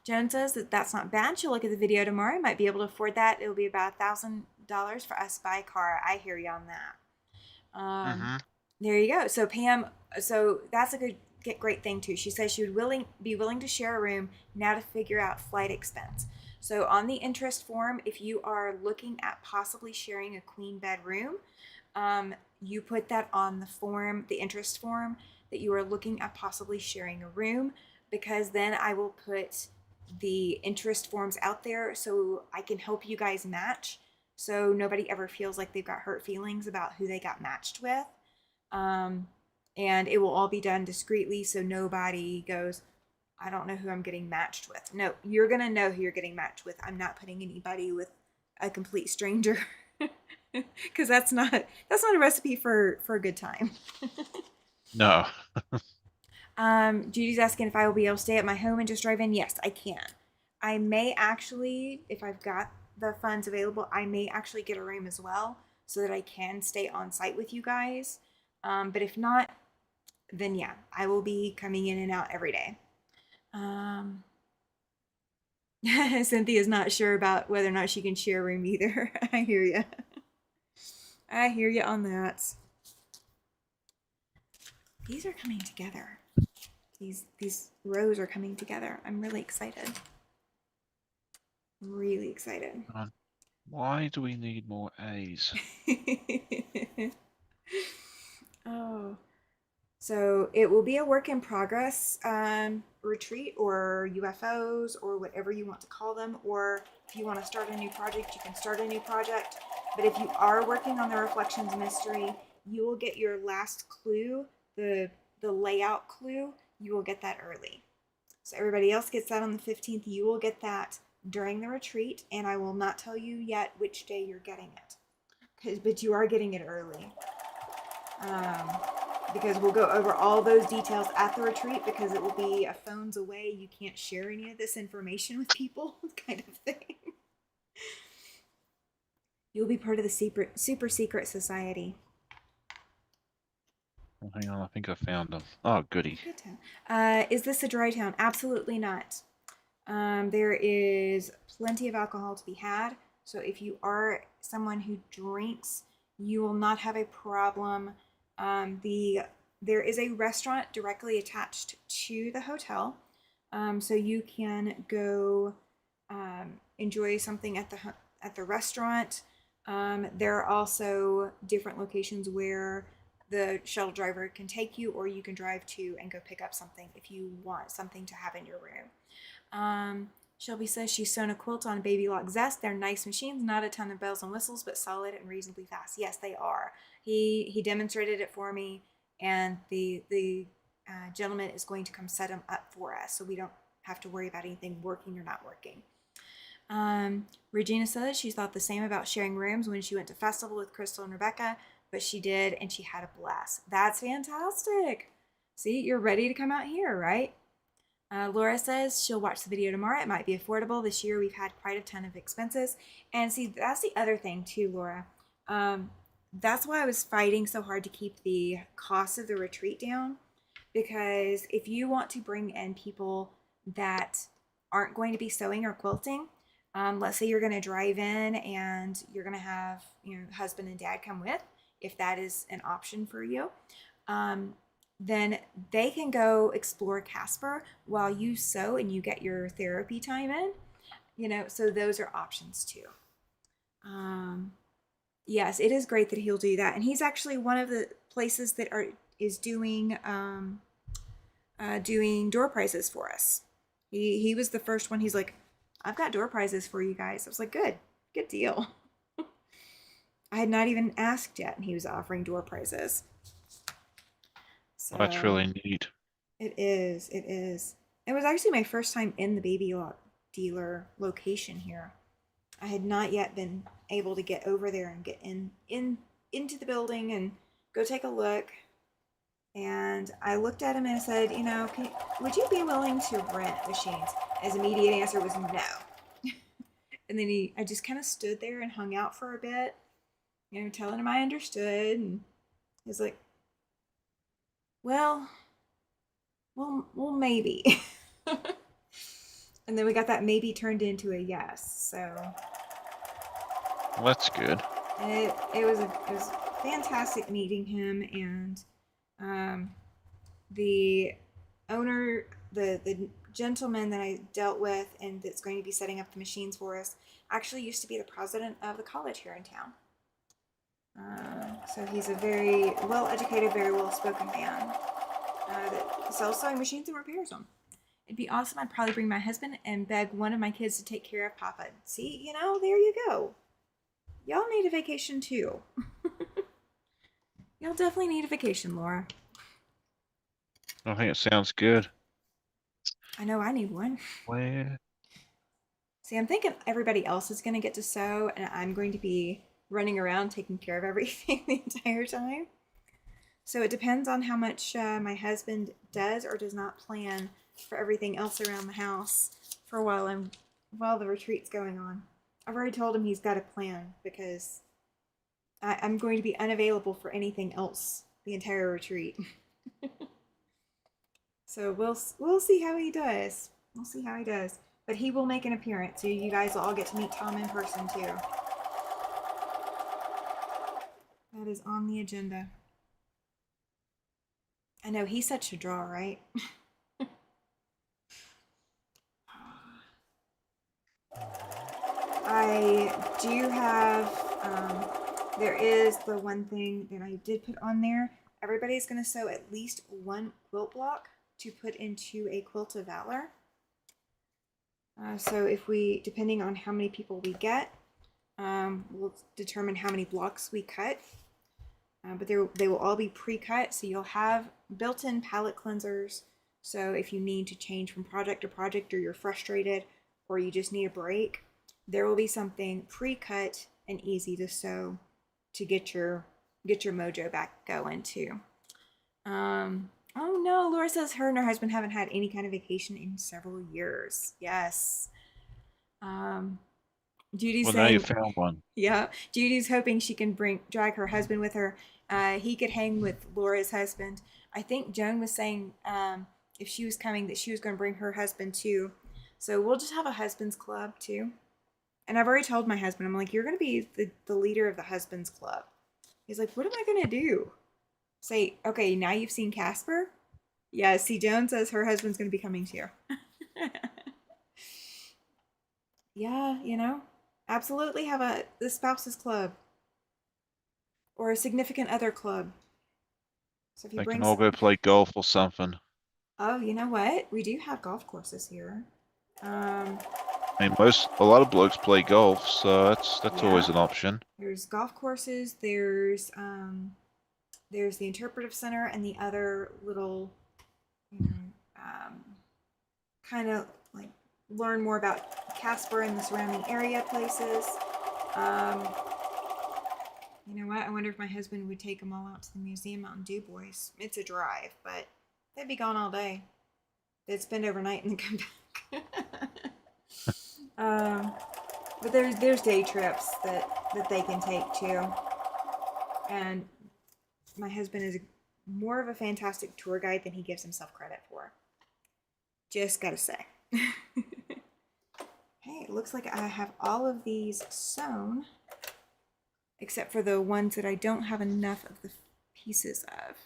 Joan says that that's not bad. She'll look at the video tomorrow. Might be able to afford that. It'll be about $1,000 for us to buy a car. I hear you on that. Mm-hmm. There you go. So Pam, so that's a great thing too. She says she would be willing to share a room now to figure out flight expense. So on the interest form, if you are looking at possibly sharing a queen bed room, you put that on the form, the interest form, that you are looking at possibly sharing a room, because then I will put the interest forms out there so I can help you guys match, so nobody ever feels like they've got hurt feelings about who they got matched with. Um, and it will all be done discreetly so nobody goes, I don't know who I'm getting matched with. No, you're going to know who you're getting matched with. I'm not putting anybody with a complete stranger because that's not a recipe for a good time. No. Judy's asking if I will be able to stay at my home and just drive in. Yes, I can. I may actually, if I've got the funds available, I may actually get a room as well so that I can stay on site with you guys. But if not, then yeah, I will be coming in and out every day. Cynthia's not sure about whether or not she can share a room either. I hear you. I hear you on that. These are coming together. These rows are coming together. I'm really excited. Really excited. Why do we need more A's? Oh. So it will be a work in progress retreat, or UFOs, or whatever you want to call them. Or if you want to start a new project, you can start a new project. But if you are working on the Reflections Mystery, you will get your last clue, the layout clue. You will get that early. So everybody else gets that on the 15th. You will get that during the retreat, and I will not tell you yet which day you're getting it. But you are getting it early. Because we'll go over all those details at the retreat, because it will be a phones away. You can't share any of this information with people kind of thing. You'll be part of the super secret society. Oh, hang on, I think I found them. Oh, goody. Good town. Is this a dry town? Absolutely not. There is plenty of alcohol to be had. So if you are someone who drinks, you will not have a problem. There is a restaurant directly attached to the hotel, so you can go enjoy something at the restaurant. There are also different locations where the shuttle driver can take you, or you can drive to and go pick up something if you want something to have in your room. Shelby says she's sewn a quilt on Baby Lock Zest. They're nice machines, not a ton of bells and whistles, but solid and reasonably fast. Yes, they are. He demonstrated it for me, and the gentleman is going to come set them up for us, so we don't have to worry about anything working or not working. Regina says she thought the same about sharing rooms when she went to festival with Crystal and Rebecca, but she did, and she had a blast. That's fantastic. See, you're ready to come out here, right? Laura says she'll watch the video tomorrow. It might be affordable. This year we've had quite a ton of expenses. And see, that's the other thing too, Laura. That's why I was fighting so hard to keep the cost of the retreat down. Because if you want to bring in people that aren't going to be sewing or quilting, let's say you're going to drive in and you're going to have, husband and dad come with, if that is an option for you. Then they can go explore Casper while you sew and you get your therapy time in, so those are options too. Yes, it is great that he'll do that. And he's actually one of the places that is doing door prizes for us. He was the first one. He's like, I've got door prizes for you guys. I was like, good deal. I had not even asked yet, and he was offering door prizes. Well, that's So really neat. it is. It is. It was actually my first time in the baby dealer location here. I had not yet been able to get over there and get into the building and go take a look. And I looked at him and I said, would you be willing to rent machines? His immediate answer was no. And then I just kind of stood there and hung out for a bit, telling him I understood. And he's like, well, well, maybe. And then we got that maybe turned into a yes. So Well, that's good. it was fantastic meeting him, and the owner, the gentleman that I dealt with and that's going to be setting up the machines for us, actually used to be the president of the college here in town. So he's a very well educated, very well spoken man that sells sewing machines and repairs them. It'd be awesome. I'd probably bring my husband and beg one of my kids to take care of Papa. See, there you go. Y'all need a vacation too. Y'all definitely need a vacation, Laura. I think it sounds good. I know I need one. Where? See, I'm thinking everybody else is going to get to sew, and I'm going to be running around taking care of everything the entire time. So it depends on how much my husband does or does not plan for everything else around the house for while the retreat's going on. I've already told him he's got a plan because I'm going to be unavailable for anything else the entire retreat. So we'll see how he does. We'll see how he does. But he will make an appearance, so you guys will all get to meet Tom in person too. That is on the agenda. I know he's such a draw, right? I do have, there is the one thing that I did put on there. Everybody's going to sew at least one quilt block to put into a quilt of valor. So depending on how many people we get, we'll determine how many blocks we cut. But they will all be pre-cut, so you'll have built-in palette cleansers. So if you need to change from project to project, or you're frustrated, or you just need a break, there will be something pre-cut and easy to sew to get your mojo back going too. Oh no, Laura says her and her husband haven't had any kind of vacation in several years. Yes. Judy's Well, saying, now you found one. yeah, Judy's hoping she can drag her husband with her. He could hang with Laura's husband. I think Joan was saying if she was coming that she was going to bring her husband too. So we'll just have a husband's club too. And I've already told my husband, I'm like, you're going to be the leader of the husband's club. He's like, what am I going to do? Say, okay, now you've seen Casper? Yeah, see, Joan says her husband's going to be coming too. Yeah, absolutely have the spouses club or a significant other club. So if you They bring can all go play golf or something. Oh, you know what? We do have golf courses here. Um, I mean, a lot of blokes play golf, so that's yeah, always an option. there's golf courses. There's the interpretive center and the other little, you know, kind of like learn more about Casper and the surrounding area places. Um, you know what? I wonder if my husband would take them all out to the museum out in Du Bois. It's a drive, but they'd be gone all day. They'd spend overnight and then come back. But there's day trips that they can take too. And my husband is more of a fantastic tour guide than he gives himself credit for. Just gotta say. Hey, it looks like I have all of these sewn, except for the ones that I don't have enough of the pieces of.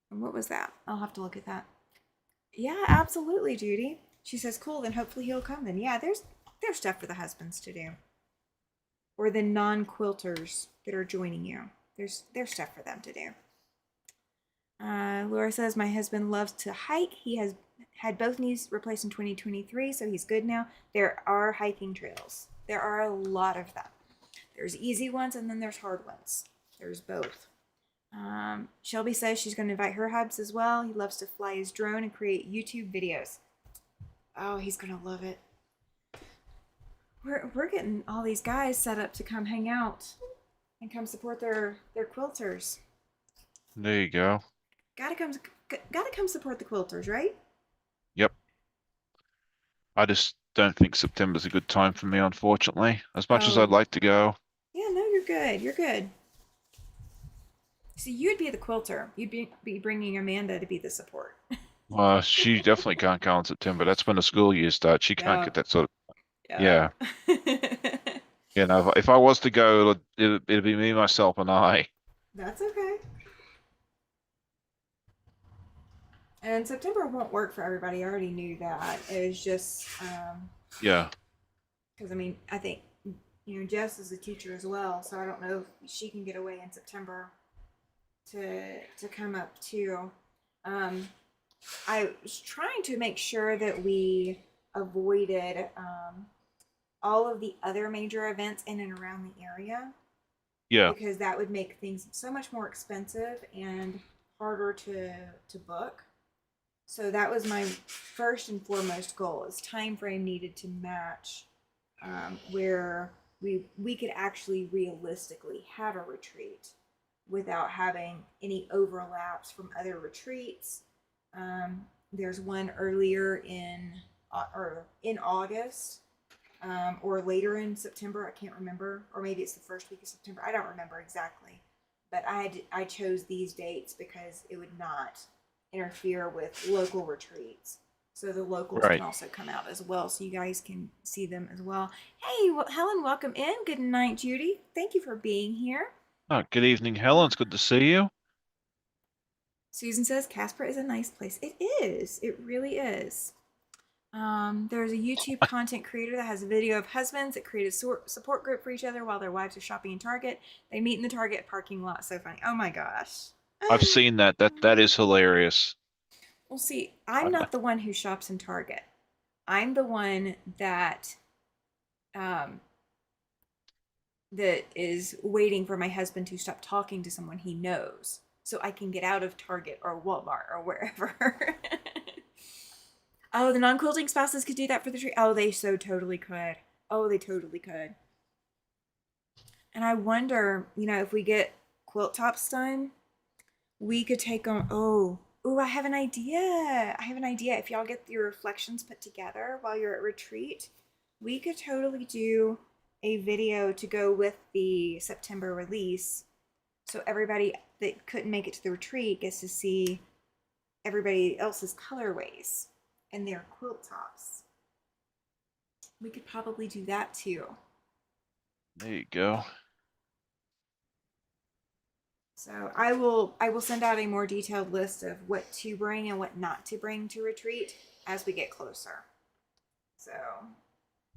And what was that? I'll have to look at that. Yeah, absolutely, Judy. She says, cool, then hopefully he'll come then. Yeah, there's stuff for the husbands to do. Or the non-quilters that are joining you. There's stuff for them to do. Laura says, my husband loves to hike. He has had both knees replaced in 2023, so he's good now. There are hiking trails. There are a lot of them. There's easy ones and then there's hard ones. There's both. Shelby says she's going to invite her hubs as well. He loves to fly his drone and create YouTube videos. Oh, he's going to love it. We're getting all these guys set up to come hang out and come support their quilters. There you go. Gotta come, gotta come support the quilters, right? Yep. I just don't think September's a good time for me, unfortunately. As much as I'd Oh, like to go. yeah, no, you're good. You're good. See, you'd be the quilter. You'd be bringing Amanda to be the support. She definitely can't go in September. That's when the school year starts. She can't Yeah, get that sort of. yeah. Yeah. You know, if I was to go, it'd be me, myself, and I. That's okay. And September won't work for everybody. I already knew that. It was just Yeah. because I mean, I think Jess is a teacher as well, so I don't know if she can get away in September to come up too. Um, I was trying to make sure that we avoided all of the other major events in and around the area Yeah. because that would make things so much more expensive and harder to book. So that was my first and foremost goal. Is time frame needed to match where we could actually realistically have a retreat without having any overlaps from other retreats. There's one earlier in August or later in September. I can't remember, or maybe it's the first week of September. I don't remember exactly, but I chose these dates because it would not interfere with local retreats. So the locals can Right. also come out as well, so you guys can see them as well. Hey, Helen, welcome in. Good night, Judy. Thank you for being here. Oh, good evening, Helen. It's good to see you. Susan says Casper is a nice place. It is. It really is. There's a YouTube content creator that has a video of husbands that create a support group for each other while their wives are shopping in Target. They meet in the Target parking lot. So funny. Oh my gosh. I've seen that. That is hilarious. Well, see, I'm I, not the one who shops in Target. I'm the one um, that is waiting for my husband to stop talking to someone he knows so I can get out of Target or Walmart or wherever. Oh, the non-quilting spouses could do that for the tree. Oh, they so totally could. Oh, they totally could. And I wonder, if we get quilt tops done, we could take on. I have an idea. I have an idea. If y'all get your reflections put together while you're at retreat, we could totally do a video to go with the September release. So everybody that couldn't make it to the retreat gets to see everybody else's colorways and their quilt tops. We could probably do that too. there you go. So I will send out a more detailed list of what to bring and what not to bring to retreat as we get closer. So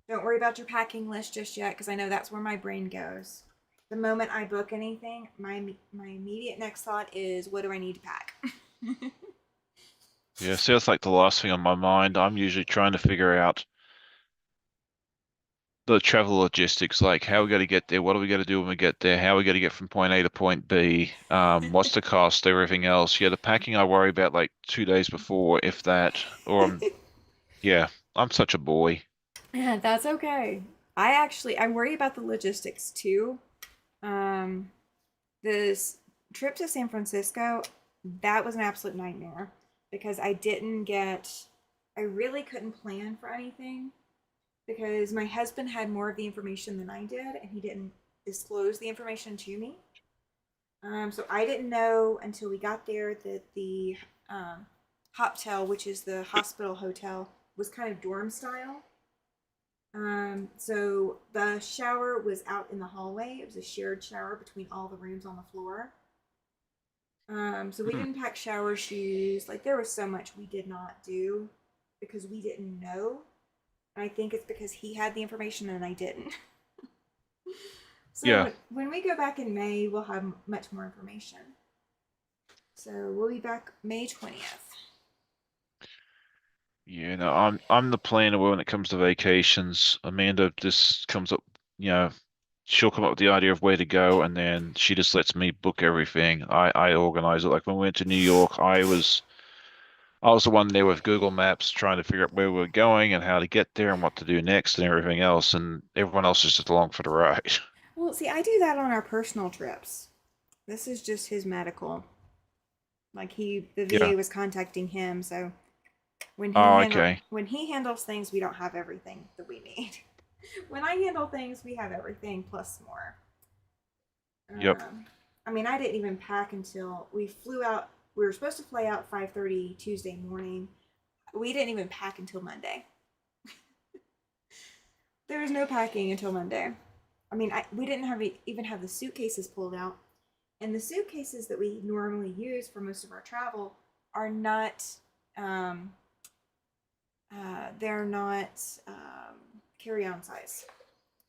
don't worry about your packing list just yet because I know that's where my brain goes. The moment I book anything, my immediate next thought is what do I need to pack? Yeah, so that's like the last thing on my mind. I'm usually trying to figure out the travel logistics, like how we got to get there, what do we got to do when we get there, how we got to get from point A to point B, what's the cost, everything else. Yeah, the packing I worry about like 2 days before, if that. Yeah, I'm such a boy. Yeah, that's okay. I worry about the logistics too. Um, this trip to San Francisco, that was an absolute nightmare because I really couldn't plan for anything because my husband had more of the information than I did and he didn't disclose the information to me. So I didn't know until we got there that the Hoptel, which is the hospital hotel, was kind of dorm style. So the shower was out in the hallway. It was a shared shower between all the rooms on the floor. So we Hmm. didn't pack shower shoes. Like there was so much we did not do because we didn't know. And I think it's because he had the information and I didn't. Yeah, So when we go back in May, we'll have much more information. So we'll be back May 20th. yeah. No, I'm the planner when it comes to vacations. Amanda just comes up, you know, she'll come up with the idea of where to go, and then she just lets me book everything. I organize it. Like when we went to New York, I was the one there with Google Maps trying to figure out where we were going and how to get there and what to do next and everything else, and everyone else is just along for the ride. Well, see, I do that on our personal trips. This is just his medical. Like the Yeah. VA was contacting him, so Oh, okay. when he handles things, we don't have everything that we need. When I handle things, we have everything plus more. Yep. I mean, I didn't even pack until we flew out. We were supposed to fly out 5:30 Tuesday morning. We didn't even pack until Monday. There was no packing until Monday. I mean, we didn't even have the suitcases pulled out, and the suitcases that we normally use for most of our travel are not. Um, they're not carry-on size.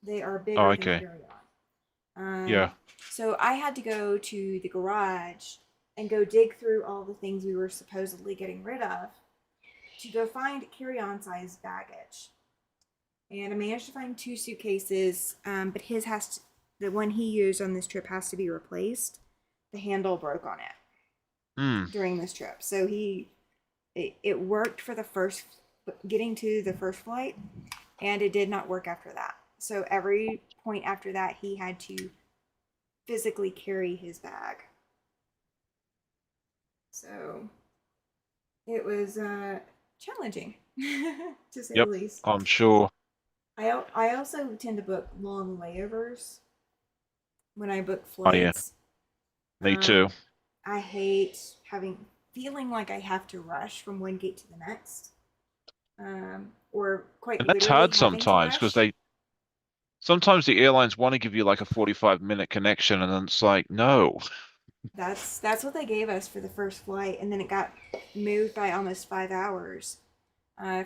They are Oh, bigger than okay. carry-on. Yeah. So I had to go to the garage and go dig through all the things we were supposedly getting rid of to go find carry-on size baggage. And I managed to find two suitcases, but the one he used on this trip has to be replaced. The handle broke on it Hmm. during this trip, so it worked for the first getting to the first flight, and it did not work after that. So every point after that, he had to physically carry his bag. So it was challenging, to say the Yep. least. I'm sure. I also tend to book long layovers when I book Oh, yeah. flights. Me too. Um, I hate feeling like I have to rush from one gate to the next, or quite And that's literally hard having to sometimes because rush. sometimes the airlines want to give you like a 45-minute connection, and then it's like, no. That's what they gave us for the first flight, and then it got moved by almost 5 hours,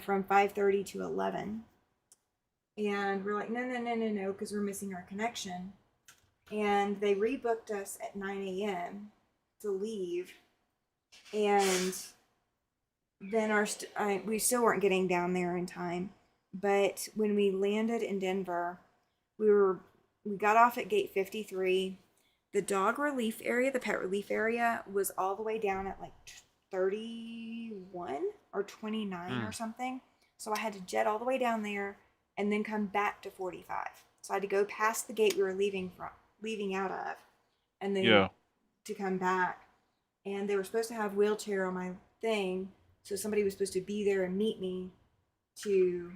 from 5:30 to 11. And we're like, no, no, no, no, no, because we're missing our connection. And they rebooked us at 9 a.m. to leave, and then we still weren't getting down there in time. But when we landed in Denver, we were we got off at gate 53. The dog relief area, the pet relief area, was all the way down at like 31 or 29 Hmm. or something. So I had to jet all the way down there and then come back to 45. So I had to go past the gate we were leaving out of, and then Yeah. to come back. And they were supposed to have wheelchair on my thing, so somebody was supposed to be there and meet me to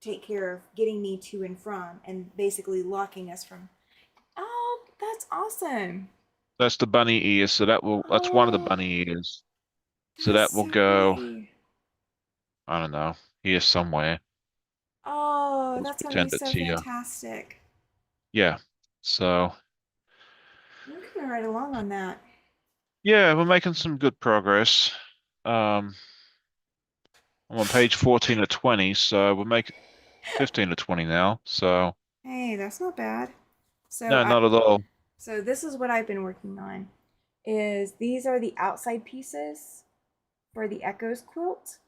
take care of getting me to and from, and basically locking us from. Oh, that's awesome. That's the bunny ears, so that's one of the Oh, bunny ears. So that's that will so go, pretty. I don't know, here somewhere. Oh, Let's that's gonna be pretend so it's here. fantastic. Yeah. So We're coming right along on that. yeah, we're making some good progress. Um, I'm on page 14 of 20, so we're making 15 to 20 now. So Hey, that's not bad. So no, I not at all. so this is what I've been working on. Is these are the outside pieces for the Echoes quilt.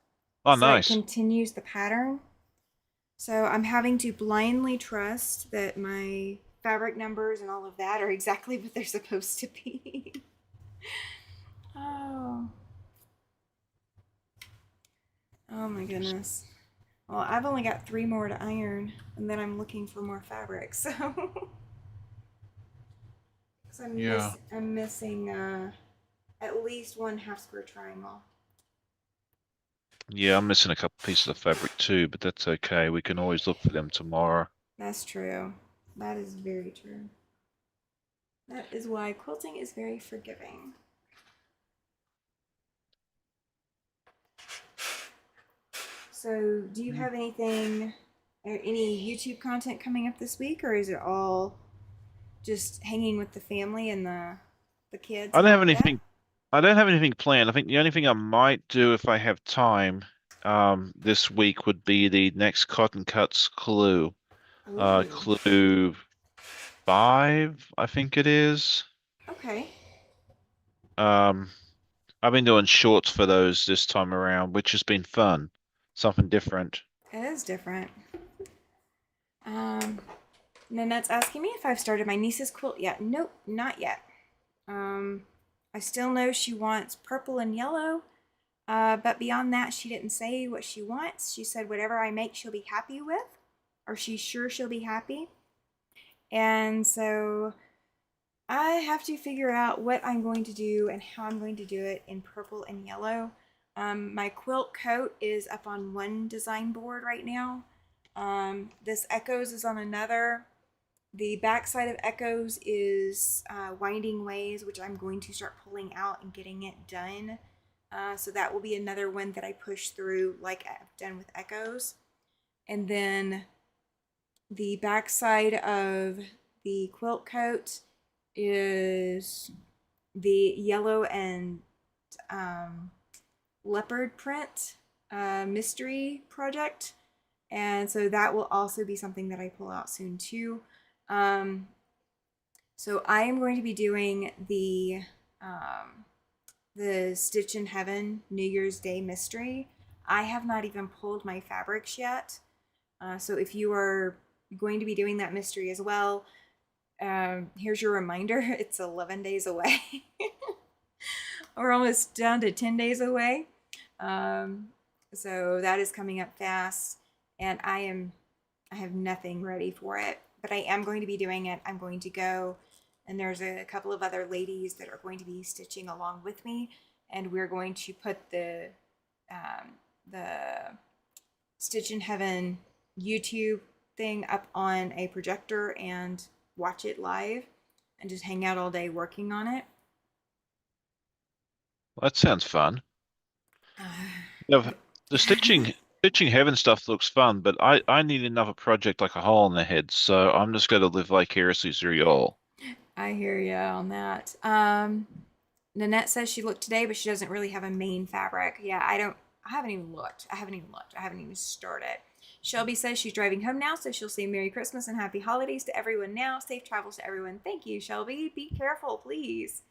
Oh, So it nice. continues the pattern. So I'm having to blindly trust that my fabric numbers and all of that are exactly what they're supposed to be. Oh, oh my goodness. Well, I've only got 3 more to iron, and then I'm looking for more fabric. So, because Yeah. I'm missing at least one half square triangle. Yeah, I'm missing a couple pieces of fabric too, but that's okay. We can always look for them tomorrow. That's true. That is very true. That is why quilting is very forgiving. So, do you Mm. have anything, or any YouTube content coming up this week, or is it all just hanging with the family and the kids I and don't all have of that? anything. I don't have anything planned. I think the only thing I might do if I have time, this week would be the next Cotton Cuts clue. Ooh, Clue 5, I think it is. okay. Um, I've been doing shorts for those this time around, which has been fun. Something different. It is different. Um, Nanette's asking me if I've started my niece's quilt yet. Nope, not yet. I still know she wants purple and yellow, but beyond that, she didn't say what she wants. She said whatever I make, she'll be happy with, or she's sure she'll be happy. And so I have to figure out what I'm going to do and how I'm going to do it in purple and yellow. My quilt coat is up on one design board right now. This Echoes is on another. The backside of Echoes is Winding Ways, which I'm going to start pulling out and getting it done. So that will be another one that I push through like I've done with Echoes. And then the backside of the quilt coat is the yellow and leopard print mystery project. And so that will also be something that I pull out soon too. So I am going to be doing the Stitch in Heaven New Year's Day mystery. I have not even pulled my fabrics yet. So if you are going to be doing that mystery as well, here's your reminder. It's 11 days away. We're almost down to 10 days away. So that is coming up fast, and I have nothing ready for it, but I am going to be doing it. I'm going to go, and there's a couple of other ladies that are going to be stitching along with me, and we're going to put the Stitch in Heaven YouTube thing up on a projector and watch it live and just hang out all day working on it. Well, that sounds fun. Now, the stitching heaven stuff looks fun, but I need another project like a hole in the head, so I'm just going to live vicariously through y'all. I hear you on that. Nanette says she looked today, but she doesn't really have a main fabric. Yeah, I haven't even looked. I haven't even started. Shelby says she's driving home now, so she'll say Merry Christmas and Happy Holidays to everyone now. Safe travels to everyone. Thank you, Shelby. Be careful, please.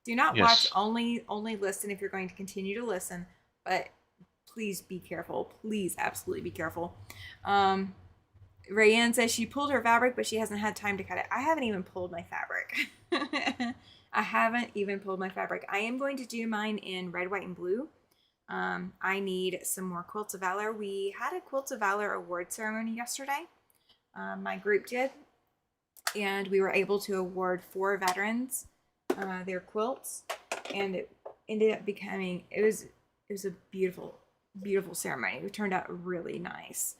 Do not watch. Yes. Only listen if you're going to continue to listen. But please be careful. Please, absolutely be careful. Rayanne says she pulled her fabric, but she hasn't had time to cut it. I haven't even pulled my fabric. I haven't even pulled my fabric. I am going to do mine in red, white, and blue. I need some more Quilts of Valor. We had a Quilts of Valor award ceremony yesterday. My group did, and we were able to award 4 veterans their quilts, and it ended up becoming it was a beautiful ceremony. It turned out really nice.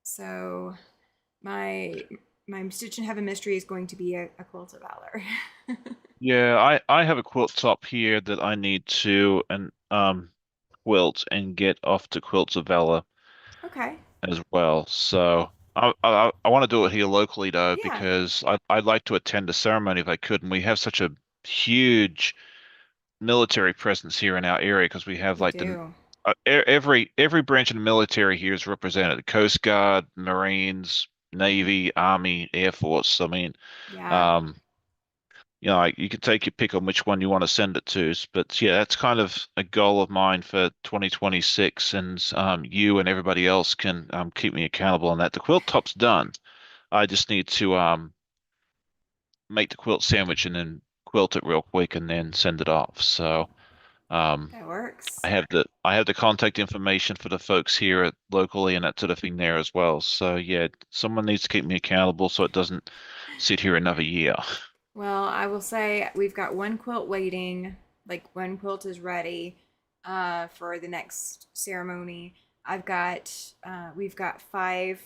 So my Stitch in Heaven mystery is going to be a Quilt of Valor. Yeah, I have a quilt top here that I need to quilt and get off to Quilts of Valor Okay. as well. So I want to do it here locally though Yeah, because I'd like to attend the ceremony if I could, and we have such a huge military presence here in our area because we have we like the do. every branch of the military here is represented: the Coast Guard, Marines, Navy, Army, Air Force. I mean, Yeah, um, like you could take your pick on which one you want to send it to. But yeah, that's kind of a goal of mine for 2026, and you and everybody else can keep me accountable on that. The quilt top's done. I just need to make the quilt sandwich and then quilt it real quick and then send it off. So um, that works. I have the contact information for the folks here locally and that sort of thing there as well. So yeah, someone needs to keep me accountable so it doesn't sit here another year. Well, I will say we've got one quilt waiting. Like one quilt is ready for the next ceremony. We've got 5.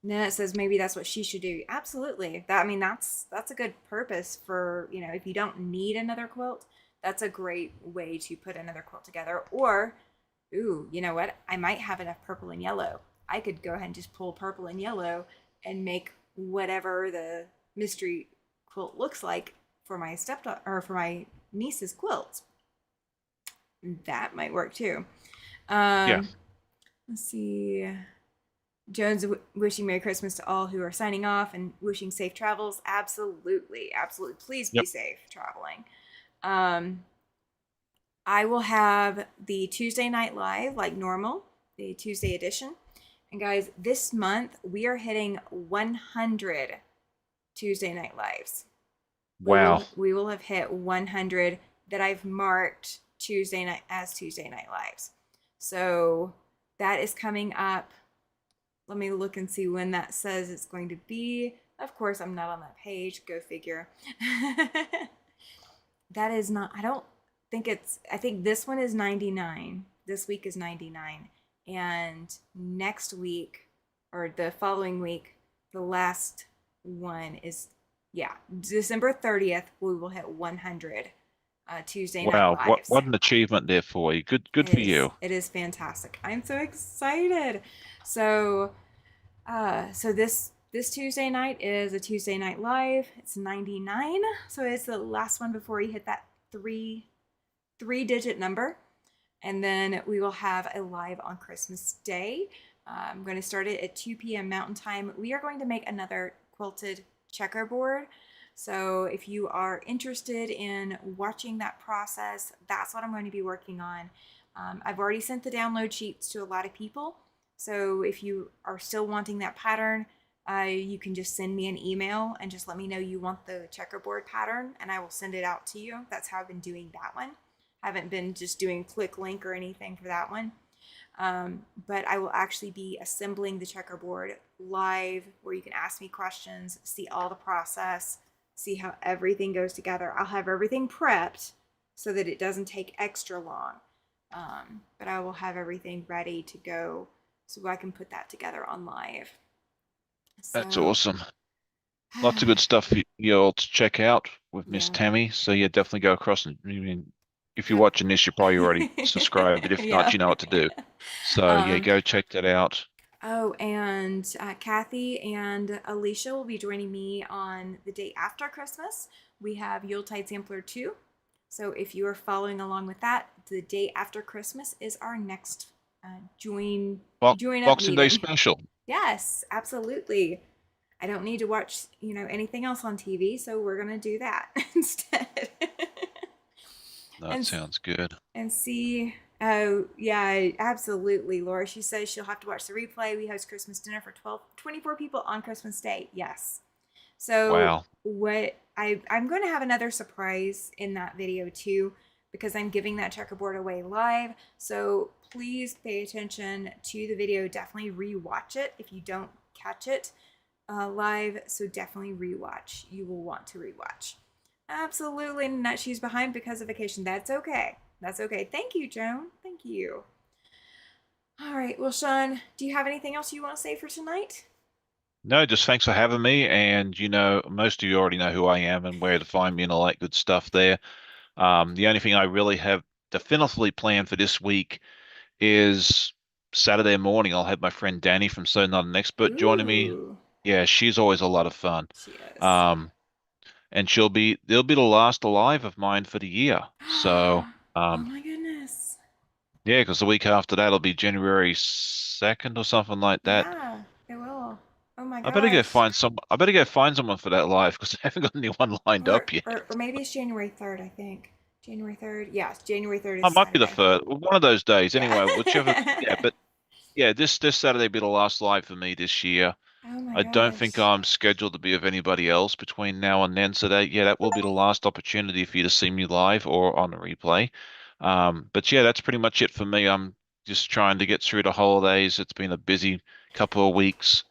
Nanette says maybe that's what she should do. Absolutely. That I mean that's a good purpose for, if you don't need another quilt, that's a great way to put another quilt together. Or, ooh, you know what? I might have enough purple and yellow. I could go ahead and just pull purple and yellow and make whatever the mystery quilt looks like for my stepdaughter or for my niece's quilt. That might work too. Yeah. Um, let's see. Jones wishing Merry Christmas to all who are signing off and wishing safe travels. Absolutely, absolutely. Please be Yep. safe traveling. Um, I will have the Tuesday night live like normal, the Tuesday edition, And guys, this month we are hitting 100 Tuesday Night Lives. Wow. We will have hit 100 that I've marked Tuesday night as Tuesday Night Lives. So that is coming up. Let me look and see when that says it's going to be. Of course, I'm not on that page. Go figure. That is not, I don't think it's, I think this one is 99. This week is 99. And next week, or the following week, the last one is, yeah, December 30th, we will hit 100 Tuesday Night Wow. What Lives. what an achievement there for you. Good for you. It is fantastic. I'm so excited. So, this Tuesday night is a Tuesday Night Live. It's 99, so it's the last one before you hit that three digit number, and then we will have a live on Christmas Day. I'm going to start it at 2 p.m. Mountain Time. We are going to make another quilted checkerboard. So if you are interested in watching that process, that's what I'm going to be working on. I've already sent the download sheets to a lot of people. So if you are still wanting that pattern, you can just send me an email and just let me know you want the checkerboard pattern, and I will send it out to you. That's how I've been doing that one. I haven't been just doing click link or anything for that one. But I will actually be assembling the checkerboard live where you can ask me questions, see all the process, see how everything goes together. I'll have everything prepped so that it doesn't take extra long. But I will have everything ready to go so I can put that together on live. That's So, awesome. Lots of good stuff for you all to check out with Miss yeah. Tammy. So yeah, definitely go across and I mean, if you're Yep. watching this, you're probably already subscribed, but if not, Yeah. you know what to do. So yeah, um, go check that out. oh, and Kathy and Alicia will be joining me on the day after Christmas. We have Yuletide Sampler 2. So if you are following along with that, the day after Christmas is our next join up Boxing Day meeting. special. Yes, absolutely. I don't need to watch, anything else on TV, so we're gonna do that instead. That and sounds good. and see. Oh, yeah, absolutely, Laura. She says she'll have to watch the replay. We host Christmas dinner for 24 people on Christmas Day. Yes. So, Wow. I'm going to have another surprise in that video too, because I'm giving that checkerboard away live. So, please pay attention to the video. Definitely rewatch it if you don't catch it live. So, definitely rewatch. You will want to rewatch. Absolutely not. She's behind because of vacation. That's okay. That's okay. Thank you, Joan. Thank you. All right. Well, Sean, do you have anything else you want to say for tonight? No, just thanks for having me. And you know, most of you already know who I am and where to find me and all that good stuff there. The only thing I really have definitively planned for this week is Saturday morning. I'll have my friend Danny from So Not an Expert joining me. Ooh, Yeah, she's always a lot of fun. she is. Um, and they'll be the last alive of mine for the year. So, Oh um, my goodness. yeah, because the week after that'll be January 2nd or something like that. Yeah, it will. Oh my I better go gosh. find some. I better go find someone for that live because I haven't got anyone lined Or, up yet. or maybe it's January 3rd, I think. January 3rd. Yes, January 3rd is I might be the Saturday. first, one of those days. Yeah. Anyway, whichever. Yeah, but yeah, this Saturday be the last live for me this year. Oh my I don't think gosh. I'm scheduled to be of anybody else between now and then. So that will be the last opportunity for you to see me live or on the replay. But yeah, that's pretty much it for me. I'm just trying to get through the holidays. It's been a busy couple of weeks.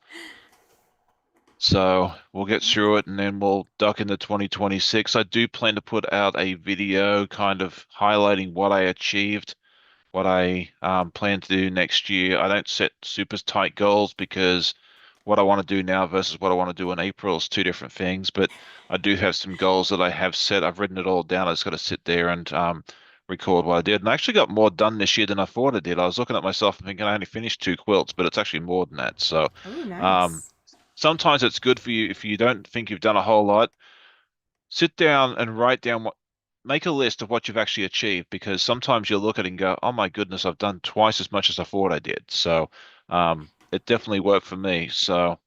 So we'll get through it and then we'll duck into 2026. I do plan to put out a video kind of highlighting what I achieved, what I plan to do next year. I don't set super tight goals because what I want to do now versus what I want to do in April is two different things. But I do have some goals that I have set. I've written it all down. I just got to sit there and record what I did. And I actually got more done this year than I thought I did. I was looking at myself and thinking I only finished two quilts, but it's actually more than that. So Oh, um, nice. sometimes it's good for you if you don't think you've done a whole lot. Sit down and write down make a list of what you've actually achieved because sometimes you'll look at it and go, oh my goodness, I've done twice as much as I thought I did. So it definitely worked for me. So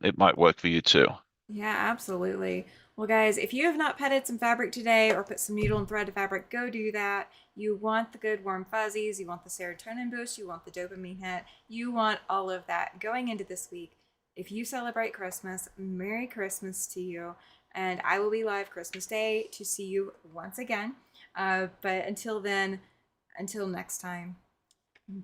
it might work for you too. Yeah, absolutely. Well, guys, if you have not petted some fabric today or put some needle and thread to fabric, go do that. You want the good warm fuzzies, you want the serotonin boost, you want the dopamine hit, you want all of that going into this week. If you celebrate Christmas, Merry Christmas to you. And I will be live Christmas Day to see you once again. But until then, until next time, bye.